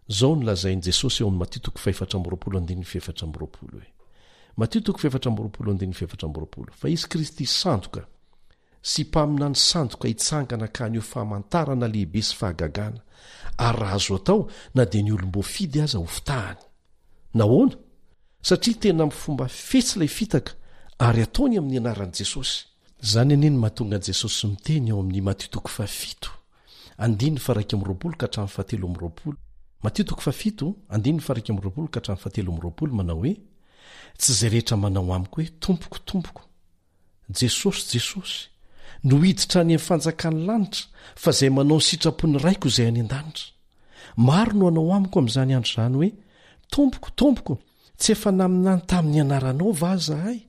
zao no lazain'i Jesosy ao amin'ny Mateo 5:20 hoe fa izy Kristy sandoka sy mpaminany sandoka hitsangana ka an'io famantarana lehibe sy fahagagana ary raha azo atao na dia ny olom-boafidy aza ho fitahany nahoana satria tena amin'ny fomba fetsy ilay fitaka ary ataony amin'ny anaran'i Jesosy. Zany aneny mahatonga an' Jesosy miteny ao amin'ny Matthieu 7:1-7 manao hoe tsy izay rehetra manao amiko hoe tompoko tompoko, Jesosy Jesosy no hiditra any amin'ny fanjakany lanitra fa izay manao ny sitrapony raiko izay any an-danitra. Maro no anao amiko amin'izany andro izany hoe tompoko tompoko, tsy efa naminany tamin'ny anaranao va zahay?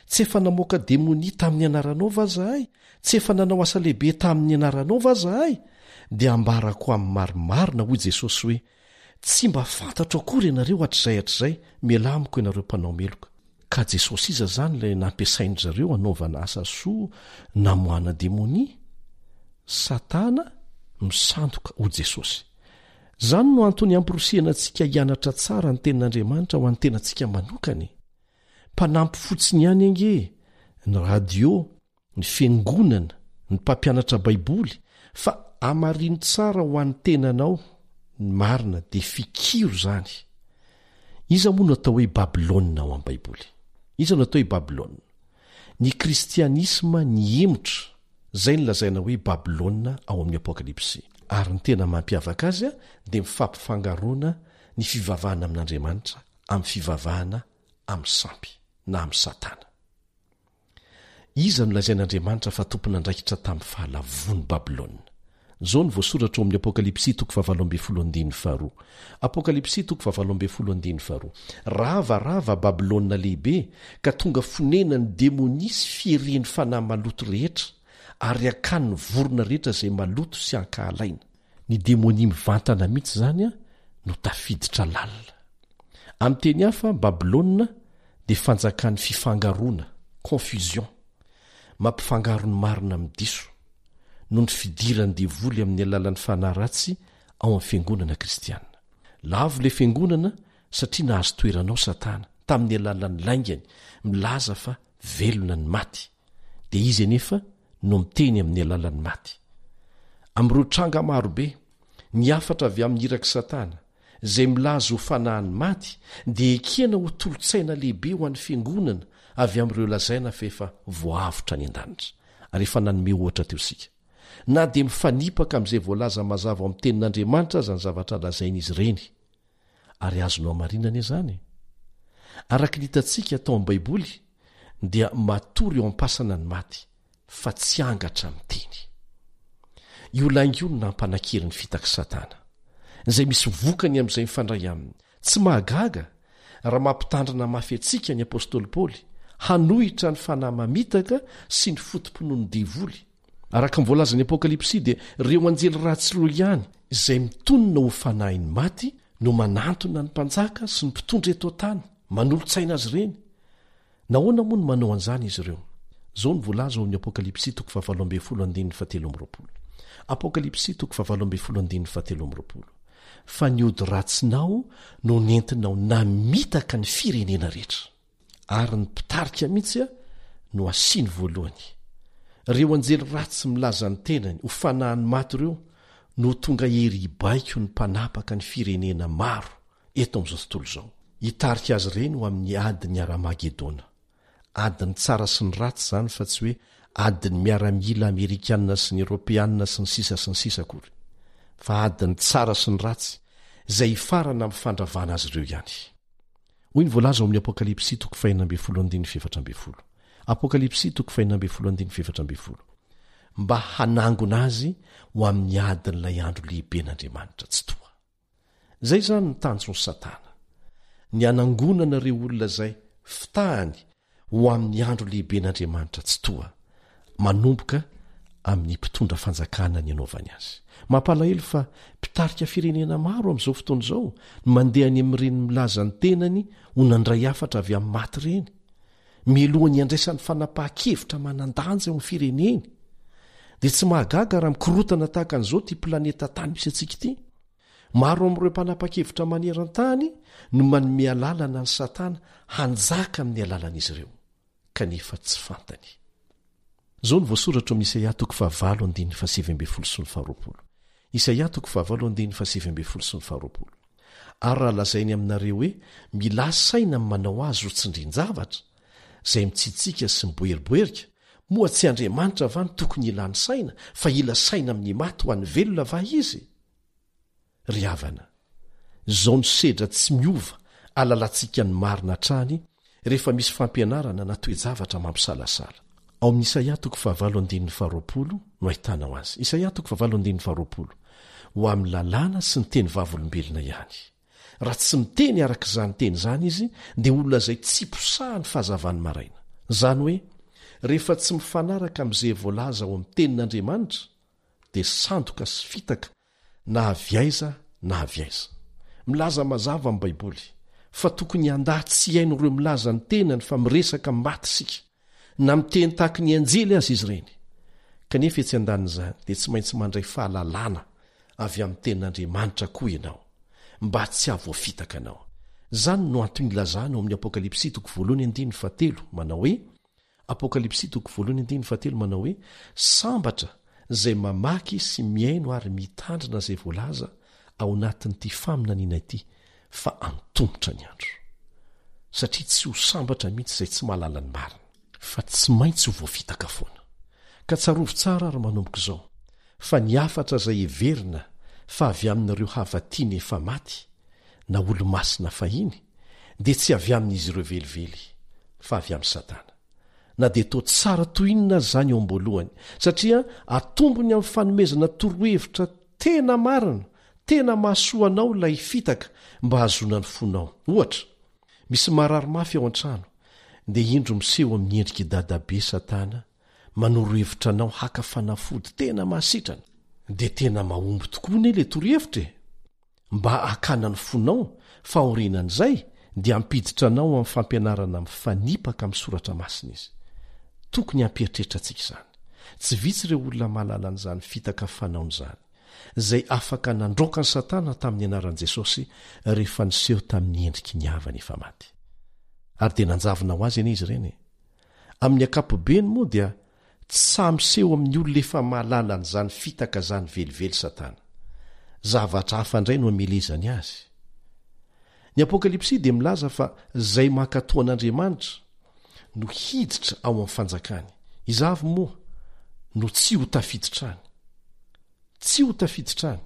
Tsy efa namoaka demonia tamin'ny anaranao va zahay? Tsy efa nanao asa lehibe tamin'ny anaranao va zahay? Dia ambarako amin'ny marimarina hoy Jesosy hoe tsy mba fantatro akory ianareo hatr'izay miala amiko ianareo mpanao meloka. Ka Jesosy iza zany ilay nampiasainy zareo hanaovana asa soa namoahana demonia? Satana misandoka ho Jesosy. Zany no antony amporosiana antsika hianatra tsara ny tenin'Andriamanitra ho an'ny tenantsika manokany. Mpanampy fotsiny ihany ange ny radio, ny fiangonana, ny mpampianatra baiboly, fa amarino tsara ho an'ny tenanao ny marina dia fikiro zany. Iza moa no atao hoe Babilôna ao amin'ny baiboly? Iza no atao hoe Babilôna? Ny kristianisma ny emotra, zay ny lazaina hoe Babilôna ao amin'ny Apokalipsy. Ary ny tena mampiavaka azy dia mifampifangaroana ny fivavahana amin'Andriamanitra amin'ny fivavahana amin'ny sampy na amin'ny Satana. Iza no lazain'Andriamanitra fa tompona andraikitra tamin'ny fahalavony Babilôna? Zao ny voasoratra ao amin'ny Apokalipsy 7:12. Apokalipsy 7:12. Ravarava Babilôna lehibe ka tonga fonena ny demonia sy fieren'ny fanahy maloto rehetra ary akany ny vorona rehetra izay maloto sy ankahalaina. Ny demonia mivantana mihitsy zany no tafiditra lalina. Amin'ny teny hafa Babilôna dia fanjakan'ny fifangaroana, confusion, mampifangaro ny marina amin'ny diso no ny fidiran'ny devoly amin'ny alalan'ny fanahy ratsy ao amin'ny fiangonana kristianina. Lavo ilay fiangonana satria nahazo toeranao Satana tamin'ny alalan'ny laingany milaza fa velona ny maty, dia izy anefa no miteny amin'ny alalan'ny maty. Amin'ireo tranga marobe ny afatra avy amin'ny iraka Satana izay milaza ho fanahany maty dia ekena ho tolotsaina lehibe ho an'ny fiangonana avy amin'ireo lazaina fa efa voavotra ny an-danitra. Ary efa nanome ohatra teo sika. Na dia mifanipaka amin'izay voalaza mazava ao amin'ny tenin'Andriamanitra aza ny zavatra lazain'izy ireny. Ary azonao amarinana izany. Araka ny hitantsika tao amin'ny baiboly dia matory eo am-pasana ny maty fa tsy angatra miteny. Io lainga io no nampanakery ny fitaky Satana, izay misy vokany amin'izay mifandray aminy. Tsy mahagaga raha mampitandrina mafy antsika ny apôstôly Paoly hanohitra ny fanahy mamitaka sy ny fotomponon'ny devoly. Araka ny voalazan'ny Apokalipsy dia ireo anjely ratsy roa ihany izay mitonona ho fanahiny maty no manantona ny mpanjaka sy ny mpitondra eto an-tany manolotsaina azy ireny. Nahoana moa no manao an'izany izy ireo? Zao ny voalaza ao amin'ny Apokalipsy 7:17. Apokalipsy 7:17. Fa ny ody ratsinao no nentinao namitaka ny firenena rehetra, ary ny mpitarika mihitsy no asiany voalohany. Ireo anjely ratsy milaza ny tenany ho fanahany maty ireo no tonga hery hibaiko ny mpanapaka ny firenena maro eto amin'izao tontolo izao. Hitarika azy ireny ho amin'ny adiny Aramagedona. Adiny tsara sy ny ratsy zany fa tsy hoe adiny miaramila Amerikanina sy ny Eropeanina sy ny sisa akory, fa adiny tsara sy ny ratsy izay hifarana amin'ny fandravana azy ireo ihany. Hoy ny voalaza ao amin'ny Apokalipsy 5:17. Apokalipsy 5:17. Mba hanangona azy ho amin'ny adin'ilay andro lehibe n'Andriamanitra tsy toa. Zay zany ny tanjon'ny Satana, ny anangonana ireo olona izay fitahany ho amin'ny andro lehibe n'Andriamanitra tsy toa, manomboka amin'ny mpitondra fanjakana ny anaovany azy. Mampalahelo fa mpitarika firenena maro amin'izao fotoana izao no mandeha any amin'ireny milaza ny tenany ho nandray afatra avy amin'ny maty ireny, mialohan'ny andraisan'ny fanapahan-kevitra manan-danja eo amin'ny fireneny. Dia tsy mahagaga raha mikorotana tahaka an'izao ty planeta tany misy antsika ity. maro amin'ireo mpanapa-kevitra maneran-tany no manome alalana ny satana hanjaka amin'ny alalan'izy ireo kanefa tsy fantany. Zao ny voasoratra amin'ny Isaia 9:7-8. Isaia 9:7-8. Ary raha lazainy aminareo hoe mila saina amin'ny manao azy ro tsindrin-javatra izay mitsitsika sy miboeriboerika, moa tsy Andriamanitra va ny tokony ilany saina fa ila saina amin'ny maty ho an'ny velona va izy? Ry havana, izao ny sedra tsy miova alalantsika ny marina trany rehefa misy fampianarana na toe-javatra mampisalasala. Ao amin'ny Isaia 9:20 no ahitana ao azy. Isaia 9:20 ho amin'ny lalàna sy ny teny vavolombelona ihany. Raha tsy miteny arak'izany teny izany izy dia olona izay tsy posahany fahazavany maraina. Izany hoe rehefa tsy mifanaraka amin'izay voalaza ao amin'ny tenin'Andriamanitra dia sandoka sy fitaka na aviaiza na aviaiza. Milaza mazava amin'ny Baiboly fa tokony handaha tsy haino ireo milaza ny tenany fa miresaka maty sika na miteny tahaka ny anjely azy izy ireny. Kanefa etsy andan'izany dia tsy maintsy mandray fahalalana avy amin'ny tenin'Andriamanitra koa ianao mba tsy havoafitaka anao. Zany no antony ilazana ao amin'ny Apokalipsy 1:17 manao hoe Apokalipsy 1:17 manao hoe sambatra izay mamaky sy miaino ary mitandrina izay voalaza ao anatin'ity faminaniana ity fa antombotra ny andro. Satria tsy ho sambatra mihitsy izay tsy mahalala ny marina fa tsy maintsy ho voafitaka foana. Ka tsarovo tsara ary manomboka izao fa ny afatra izay heverina fa avy amin'ireo havatiany efa maty na olo-masina fahiny dia tsy avy amin'izy ireo velively fa avy amin'ny Satana. Na dia toa tsara toinona zany eo am-boalohany satria atombony amin'ny fanomezana torohevitra tena marina, tena mahasoanao ilay fitaka mba hazona ny fonao. Ohatra, misy marary mafy ao an-trano dia indro miseho amin'ny endriky dadabe Satana manorohevitra anao haka fanafody tena mahasitrana. Dia tena mahomby tokoa ny ilay torohevitra e. Mba hakana ny fonao fa aorinan'izay dia ampiditra anao amin'ny fampianarana mifanipaka amin'ny soratra masina izy. Tokony hampieritreritra antsika izany. Tsy vitsy ireo olona mahalala an'izany fitaka fanaon'izany izay afaka nandroaka ny Satana tamin'ny anaran'i Jesosy rehefa niseho tamin'ny endriky ny havany efa maty. Ary dia nanjavona ho azy anie izy ireny. Amin'ny ankapobeny moa dia tsy samiseho amin'ny olona efa mahalala an'izany fitaka izany velively Satana. Zavatra hafa indray no amelezany azy. Ny Apokalipsy dia milaza fa izay mankatoa an'Andriamanitra no hiditra ao amin'ny fanjakany. Izavy moa no tsy ho tafiditrany. Tsy ho tafiditrany.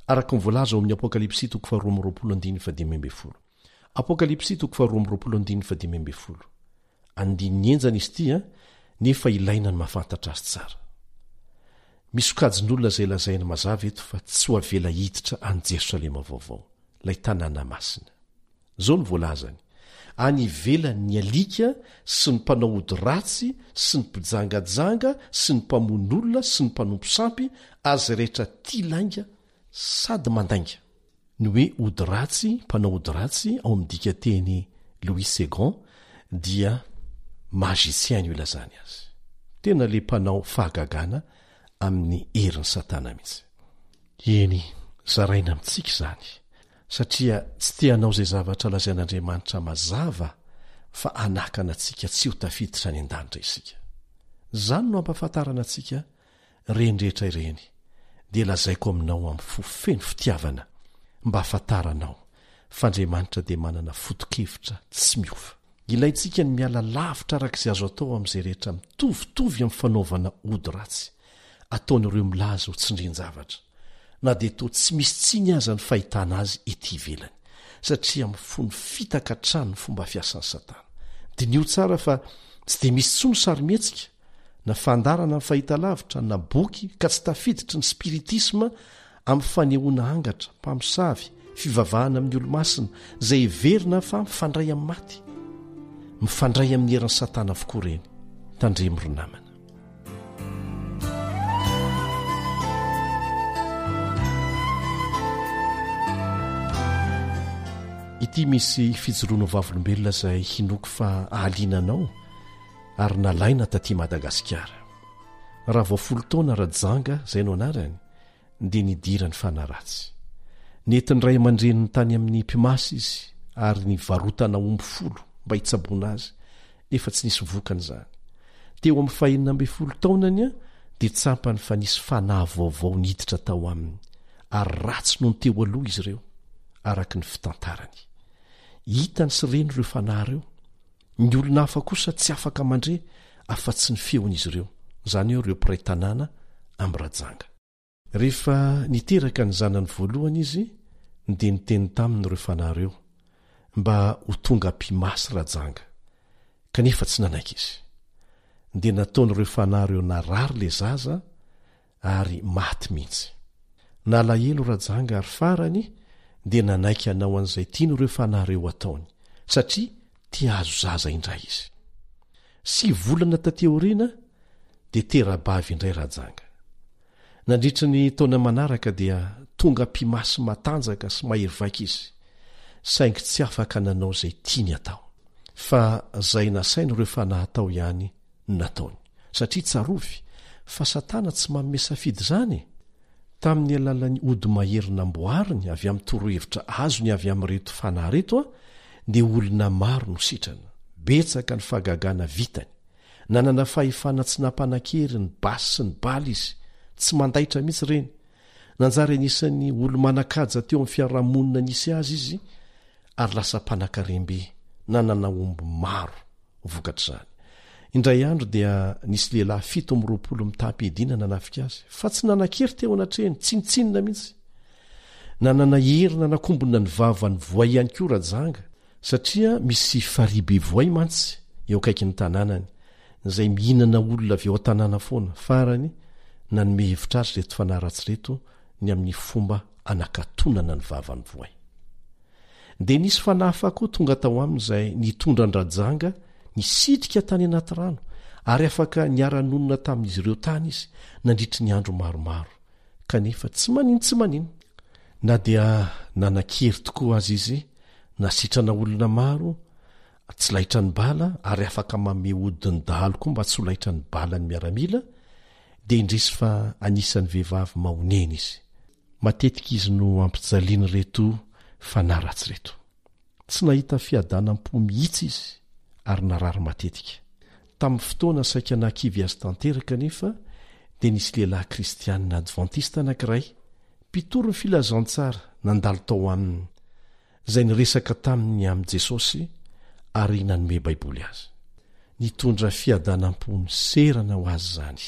Araka ny voalaza ao amin'ny Apokalipsy 2:20. Apokalipsy 2:20. Andininy enjana izy ity nefa ilaina ny mahafantatra azy tsara. Misy sokajin'olona izay lazainy mazava eto fa tsy ho avela hiditra any Jerosalema vaovao, ilay tanàna masina. Zao ny voalazany. Any ivelany ny alika sy ny mpanao ody ratsy sy ny mpijangajanga sy ny mpamon'olona sy ny mpanompo sampy azy rehetra tia lainga sady mandainga. Ny hoe ody ratsy, mpanao ody ratsy ao amin'ny dika teny Louis II dia magicien io ilazany azy. Tena le mpanao fahagagana amin'ny herin'ny Satana mihitsy. Eny, zaraina amintsika izany. Satria tsy te hanao izay zavatra lazain'Andriamanitra mazava fa hanakana antsika tsy ho tafiditra ny an-danitra isika. Zany no ampahafantarana antsika reny rehetra ireny dia lazaiko aminao amin'ny fofeno fitiavana mba hafantaranao fa Andriamanitra dia manana foto-kevitra tsy miova. Ilaintsika ny miala lavitra arak'izay azo atao amin'izay rehetra mitovitovy amin'ny fanaovana ody ratsy ataon'ireo milaza ho tsindrin-javatra. Na dia toa tsy misy tsiny aza ny fahitana azy ety ivelany satria mifono fitaka trano ny fomba fiasan'ny Satana. Dinio tsara fa tsy dia misy tsony sarimietsika na fandarana ny fahitalavitra na boky ka tsy tafiditry ny spiritisma amin'ny fanehoana angatra, mpamosavy, fivavahana amin'ny olo-masina izay heverina fa mifandray amin'ny maty. Mifandray amin'ny herin'ny Satana avokoa ireny. Tandremo ry namana. Ity misy fijoroana vavolombelona izay hinoko fa ahaliananao ary nalaina taty Madagasikara. Raha vao 10 taona rajanga izay no anarany dia nidira ny fanaratsy. nentiny ray aman-dreniny tany amin'ny mpimasy izy ary nivarotana omby 10 mba hitsaboana azy efa tsy nisy vokany zany. Teo amin'ny 410 taonany a dia tsampany fa nisy fanahy vaovao niditra tao aminy ary ratsy noho ny teo aloha izy ireo araka ny fitantarany. Hitany sy reny ireo fanahy ireo. Ny olona hafa kosa tsy afaka mandre afa-tsy ny feon'izy ireo, izany eo ireo mpiray tanàna amin'ny rajanga. Rehefa niteraka ny zanany voalohany izy dia niteny tamin'ireo fanahy ireo mba ho tonga mpimasy rajanga, kanefa tsy nanaiky izy. Dia nataon'ireo fanahy ireo narary le zaza ary maty mihitsy. Nalahelo rajanga ary farany dia nanaiky hanao an'izay tian'ireo fanahy ireo ataony, satria tia azo zaza indray izy. 9 volana tateoriana dia tera-bavy indray rajanga. Nandritra ny taona manaraka dia tonga mpimasy matanjaka sy mahery vaika izy, saingy tsy afaka nanao izay tiany atao, fa izay nasain'ireo fanahy atao ihany no nataony, satria tsarovy fa Satana tsy manome safidy izany. Tamin'ny alalan'ny ody mahery namboariny avy amin'ny torohevitra azony avy amin'reto fanahy reto dia olona maro no sitrana, betsaka ny fahagagana vitany, nanana fahefana tsy nampanankery ny basy sy ny baly izy, tsy mandaitra mihitsy ireny. Nanjary anisan'ny olo-manakaja teo amin'ny fiarahamonina nisy azy izy ary lasa mpanan-karembe, nanana omby maro vokatra izany. Indray andro dia nisy lehilahy 720 mitampy-edina nanafika azy, fa tsy nanan-kery teo anatrehany, tsinitsinina mihitsy. Nanana herina nakombona ny vavany voay ihany koa rajanga, satria misy faribe voay mantsy eo akaiky ny tanànany, izay mihinana olona avy eo an-tanàna foana. Farany nanome hevitra azy reto fanahy ratsy reto ny amin'ny fomba anakatonana ny vavany voay. Dia nisy fanahy hafa koa tonga tao aminy izay nitondra ny rajanga nisitrika tany anaty rano ary afaka niara-nonona tamin'izy ireo tany izy nandritry ny andro maromaro, kanefa tsy manino. Na dia nanan-kery tokoa azy izy, nasitrana olona maro, tsy lahitra ny bala ary afaka manome odiny dahalo koa mba tsy ho lahitra ny bala ny miaramila, dia indrisy fa anisan'ny vehivavy mahonena izy. Matetika izy no ampijaliany reto fanahy ratsy reto. Tsy nahita fiadanam-po mihitsy izy ary narary matetika. Tamin'ny fotoana saika nankivy azy tanteraka nefa dia nisy lehilahy kristianina advantista anankiray, mpitoro ny filazantsara, nandalo tao aminy, izay niresaka taminy amin'i Jesosy ary nanome baiboly azy. Nitondra fiadanam-po serana ho azy izany.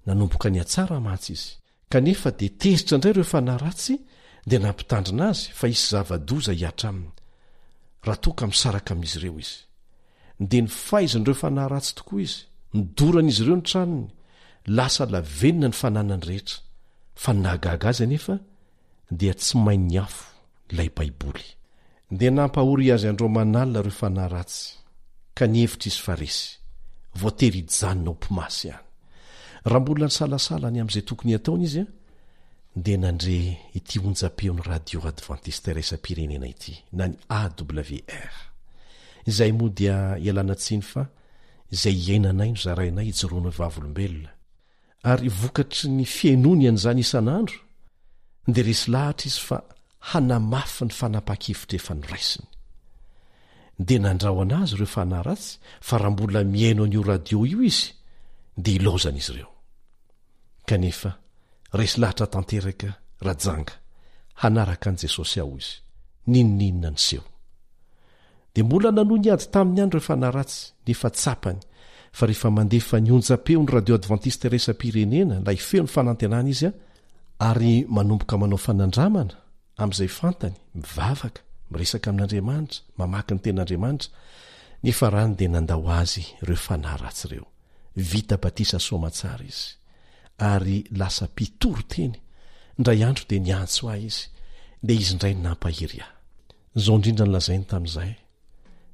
Nanomboka ny atsara mantsy izy, kanefa dia tezitra indray ireo fanahy ratsy dia nampitandrina azy fa hisy zava-doza hiatra aminy, raha toa ka misaraka amin'izy ireo izy. Dia ny fahaizan'ireo fanahy ratsy tokoa izy, nidoran'izy ireo ny tranony, lasa lavenina ny fananany rehetra, fa nahagaga azy anefa dia tsy mahay ny afo ilay baiboly. Dia nampahory azy andromanalina ireo fanahy ratsy, ka nihevitra izy fa resy, voatery hijanona ho mpimasy ihany. Raha mbola ny salasala ny amin'izay tokony ataony izy dia nandre ity onjam-peon'ny radio advantiste raisam-pirenena ity, na ny AWR, izay moa dia ialana tsiny fa izay iainanay no zarainay hijoroana vavolombelona, ary vokatry ny fiainony an'izany isan'andro dia resy lahatra izy fa hanamafy ny fanapa-kevitra efa noraisiny. Dia nandrao anazy ireo fanahy ratsy fa raha mbola miaino an'io radio io izy dia ilaozana izy ireo. Kanefa resy lahatra tanteraka rajanga hanaraka an'i Jesosy aho izy, ninninona ny seho. Dia mbola nanohy ny ady tamin'ny andro ireo fanahy ratsy nefa tsapany, fa rehefa mandefa ny onjam-peo ny radio advantiste raisam-pirenena ilay feo ny fanantenana izy ary manomboka manao fanandramana amin'izay fantany, mivavaka, miresaka amin'Andriamanitra, mamaky ny ten'Andriamanitra, nefa rany dia nandao azy ireo fanahy ratsy ireo. Vita batisa soamatsara izy ary lasa mpitoro teny. Indray andro dia niantso ahy izy, dia izy indray nampahery ahy. Izao indrindra nylazainy tamin'izay,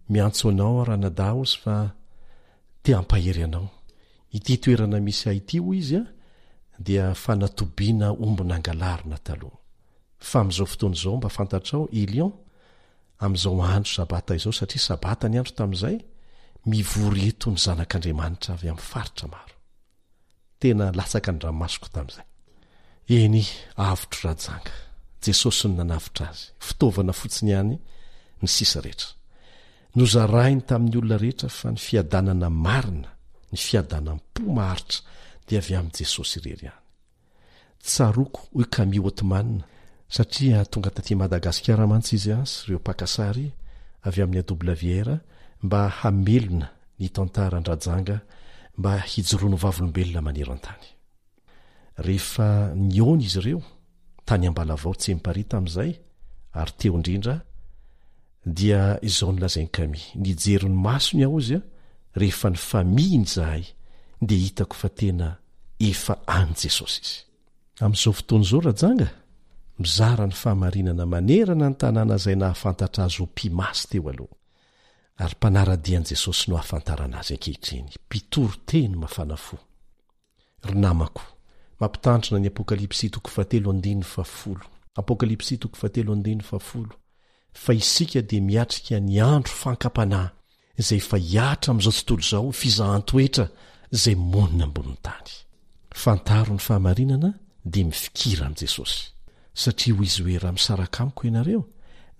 miantso anao Ranadaos fa te hampahery anao. Ity toerana misy ahy ity ho izy dia fanatobiana ombona angalarina taloha. Fa amin'izao fotoana izao mba fantatrao i Lion, amin'izao andro sabata izao, satria sabata ny andro tamin'izay, mivory eto ny zanak'Andriamanitra avy amin'ny faritra maro. Tena latsaka ny ranomasoko tamin'izay. Eny, avotro rajanga, jesosy ny nanavitra azy, fitaovana fotsiny ihany ny sisa rehetra. Nozarainy tamin'ny olona rehetra fa ny fiadanana marina, ny fiadanam-po maharitra dia avy amin'i jesosy irery ihany. Tsaroko hoy Camille Ottoman satria tonga taty Madagasikara mantsy izy azy ireo pakasary avy amin'ny AWR mba hamelona ny tantaran-drajanga mba hijoroano vavolombelona manero an-tany. Rehefa niona izy ireo tany Ambalavao Tsemparita amin'izay ary teo indrindra dia izao nolazainy Camille, nijery ny masony aho izy rehefa ny famiyny zahay dia hitako fa tena efa any Jesosy izy. Amin'izao fotoana izao rajanga mizara ny fahamarinana manerana ny tanàna izay nahafantatra azy ho mpimasy teo aloha ary mpanaradian'i Jesosy no hafantarana azy ankehitriny, mpitoro teny mafana fo. Ry namako, mampitandrina ny Apokalipsy 3:10, Apokalipsy 3:10, fa isika dia miatrika ny andro fankapanahy izay efa hiatra amin'izao tontolo izao fizahan-toetra izay monina ambonin'ny tany. Fantaro ny fahamarinana dia mifikira amin'i Jesosy, satria ho izy hoe raha misaraka amiko ianareo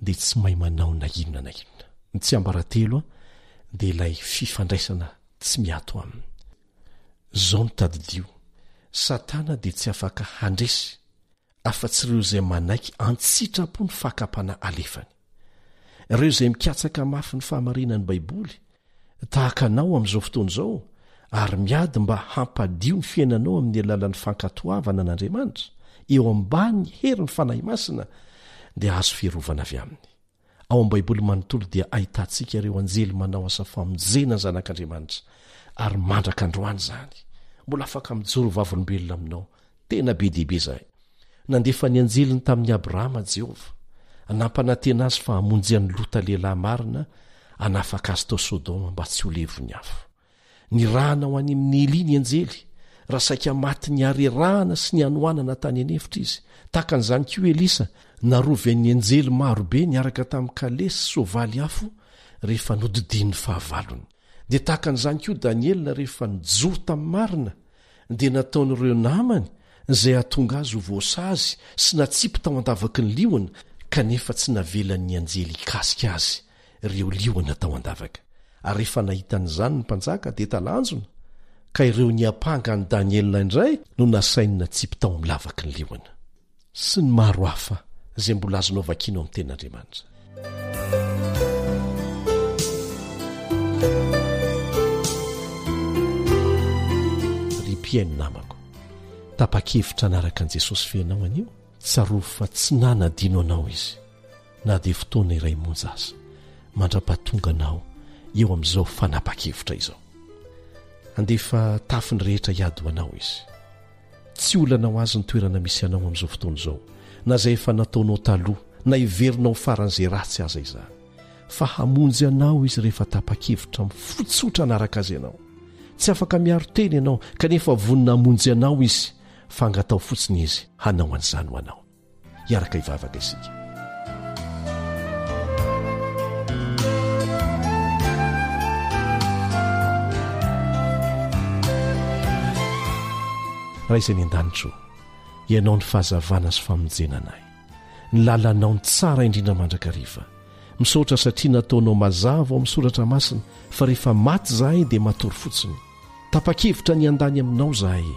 dia tsy mahay manao na inona na inona. Ny tsy ambaratelo dia ilay fifandraisana tsy miato aminy. Zao notadidio, Satana dia tsy afaka handresy afa-tsy ireo izay manaiky antsitrapo ny fakapana alefany. Ireo izay mikatsaka mafy ny fahamarinan'ny Baiboly tahaka anao amin'izao fotoana izao ary miady mba hampadio ny fiainanao amin'ny alalan'ny fankatoavana an'Andriamanitra eo ambany herin'ny fanahy masina dia azo fiarovana avy aminy. Ao amin'ny Baiboly manontolo dia ahitantsika ireo anjely manao asa famonjena ny zanak'Andriamanitra ary mandraka androany izany. Mbola afaka mijoro vavolombelona aminao, tena be dibe izahay. Nandefa ny anjeliny tamin'ny Abrahama Jehova, nampanantena azy fa hamonjy ny Lota lehilahy marina hanafaka azy tao Sodoma mba tsy ho levony afo. Ny rahana ho any amin'ny Eli ny anjely, raha saika maty ny harerahana sy ny anoanana tany anefitra izy. Tahaka an'izany koa Elisa, naroven'ny anjely marobe niaraka tamin'ny kalesy soavaly afo rehefa nodidin'ny fahavalony. Dia tahaka an'izany koa Daniela rehefa nijoro tamin'ny marina dia nataon'ireo namany izay hatonga azy ho voasazy sy natsipy tao andavaky ny liona, kanefa tsy navelan'ny anjely hikasika azy ireo liona tao andavaka. Ary rehefa nahitan'izany ny mpanjaka dia talanjona, ka ireo niapanga ny Daniela indray no nasainy natsipy tao amin'ny lavaky ny liona. Sy ny maro hafa izay mbola azonao vakiana amin'ny tenin'Andriamanitra. Piaino namako, tapa-kevitra anaraka an'i Jesosy fiainao anio, tsaroa fa tsy nanadino anao izy, na dia fotoana iray monja aza, mandra-pahatonga anao eo amin'izao fanapa-kevitra izao. Andefa tafiny rehetra hiady ho anao izy. Tsy olanao azy ny toerana misy anao amin'izao fotoana izao, na izay efa nataonao taloha, na iverinao faran'izay ratsy aza izany. Fa hamonjy anao izy rehefa tapa-kevitra mifotsotra anaraka azy ianao. Tsy afaka miaro teny ianao, kanefa vonina hamonjy anao izy, fa angatao fotsiny izy hanao an'izany ho anao. Hiaraka hivavaka isika. Raha izay ny an-danitro, ianao ny fahazavana sy famonjena anay. Ny lalanao ny tsara indrindra mandrakariva. Misaotra satria nataonao mazava ao amin'ny soratra masina, fa rehefa maty zahay dia matory fotsiny. Tapa-kevitra ny andany aminao zahay,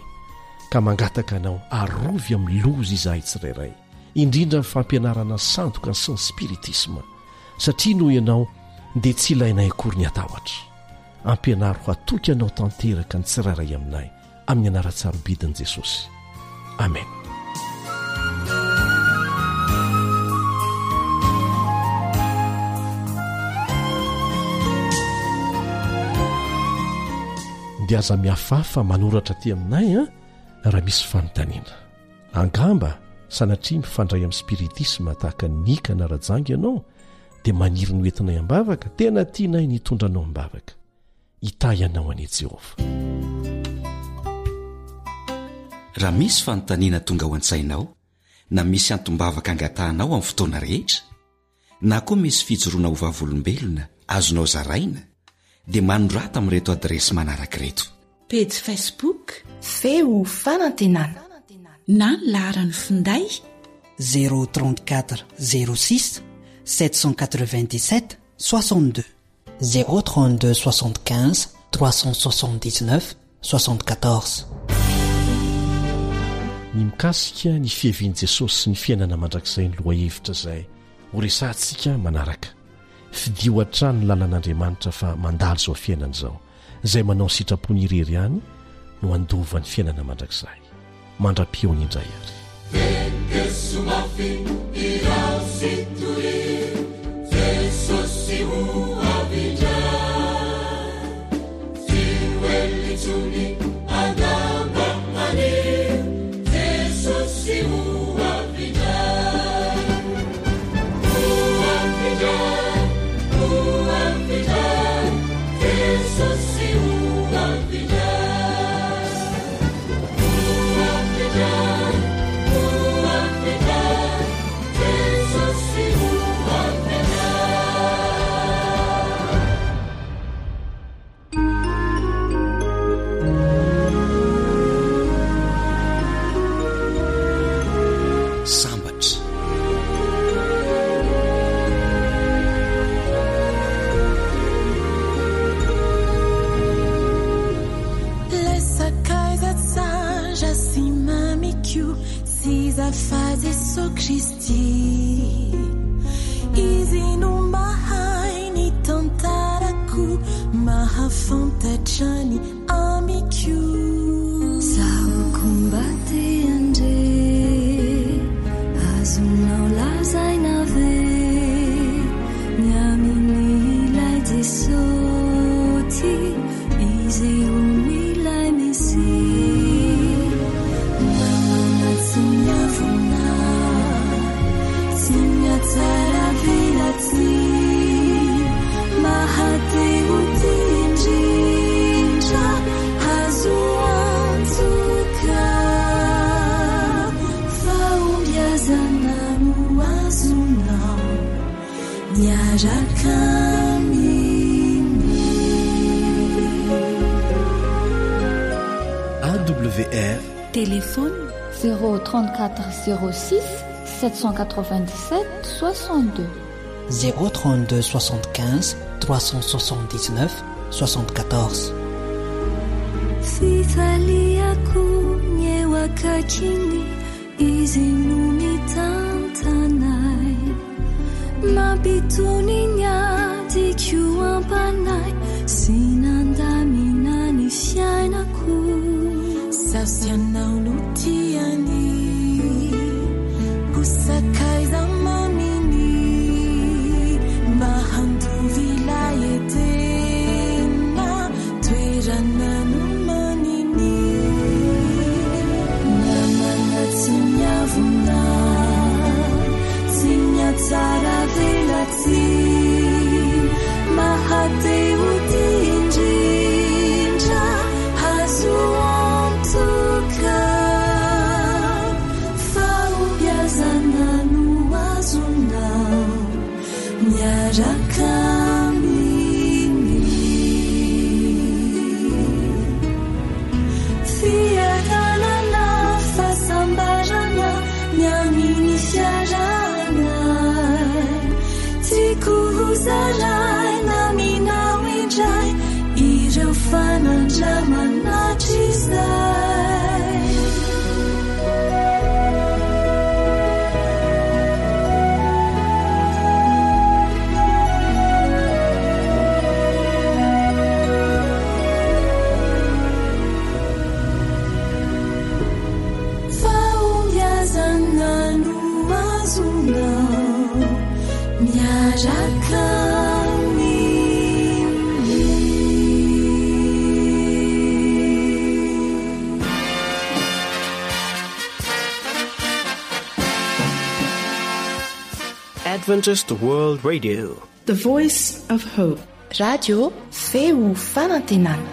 ka mangataka anao arovy amin'ny loza izahay tsirairay, indrindra ny fampianarana sandoka sy ny spiritisma, satria noho ianao dia tsy ilainay akory ny atahotra. Ampianaro ho atoky anao tanteraka ny tsirairay aminay, amin'ny anara-tsarobidin'i Jesosy. Amen. Dia aza miafafa manoratra ty aminay raha misy fanontaniana. Angamba sanatria mifandray amin'ny spiritisma tahaka nika na rajanga ianao dia maniry ny oentinay ambavaka, tena tianay nitondranao ambavaka. Ita ianao an'i Jehova.
Raha misy fanontaniana tonga ao an-tsainao, na misy antombavaka angatahanao amin'ny fotoana rehetra, na koa misy fijoroana ho vavolombelona azonao zaraina, dia manorata amin'ireto adresy manaraka ireto:
page Facebook feo fanantenana,
na ny laharany finday
034 06 797 62 032 75 379 64.
Ny mikasika ny fihevian'i Jesosy sy ny fiainana mandrakizay ny loha hevitra izay ho resantsika manaraka. Fidio hatrany ny lalan'Andriamanitra fa mandalo izao fiainana izao, izay manao sitrapony irery ihany no andova ny fiainana mandrakizay. Mandra-peo ny indray ary.
AWR
téléphone 034 06 797 62
032 75 379 64.
Fifaliako nyewakakini izy no mitantanay mampitony ny adiko ampanay sy nandamina ny fiainako sasianao no tiany posakaiza maminy mba handovila etena toerana no maniny namanatsy miavona tsy miatsara velatsy mahateo tindrindra hazo antoka faombiazana no azonao miaraka aminy fiakanana fahasambarana miaminy fiarana tiako hozaray na minao indray ireo fanandramanatry izay faombiazana no azonao miaraka
Adventist World Radio,
the voice of hope.
Radio feo fanantenana.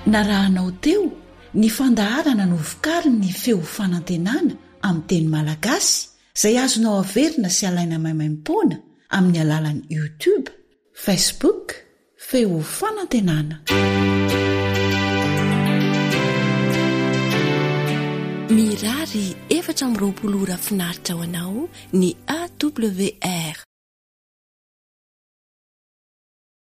Narahanao teo ny fandaharana no vokariny ny feo fanantenana amin'ny teny malagasy izay azonao averina sy alaina maimaimpoana amin'ny alalan'ny YouTube, Facebook, feo fanantenana. Mira
vary 420 ora finaritra ao anao ny awr.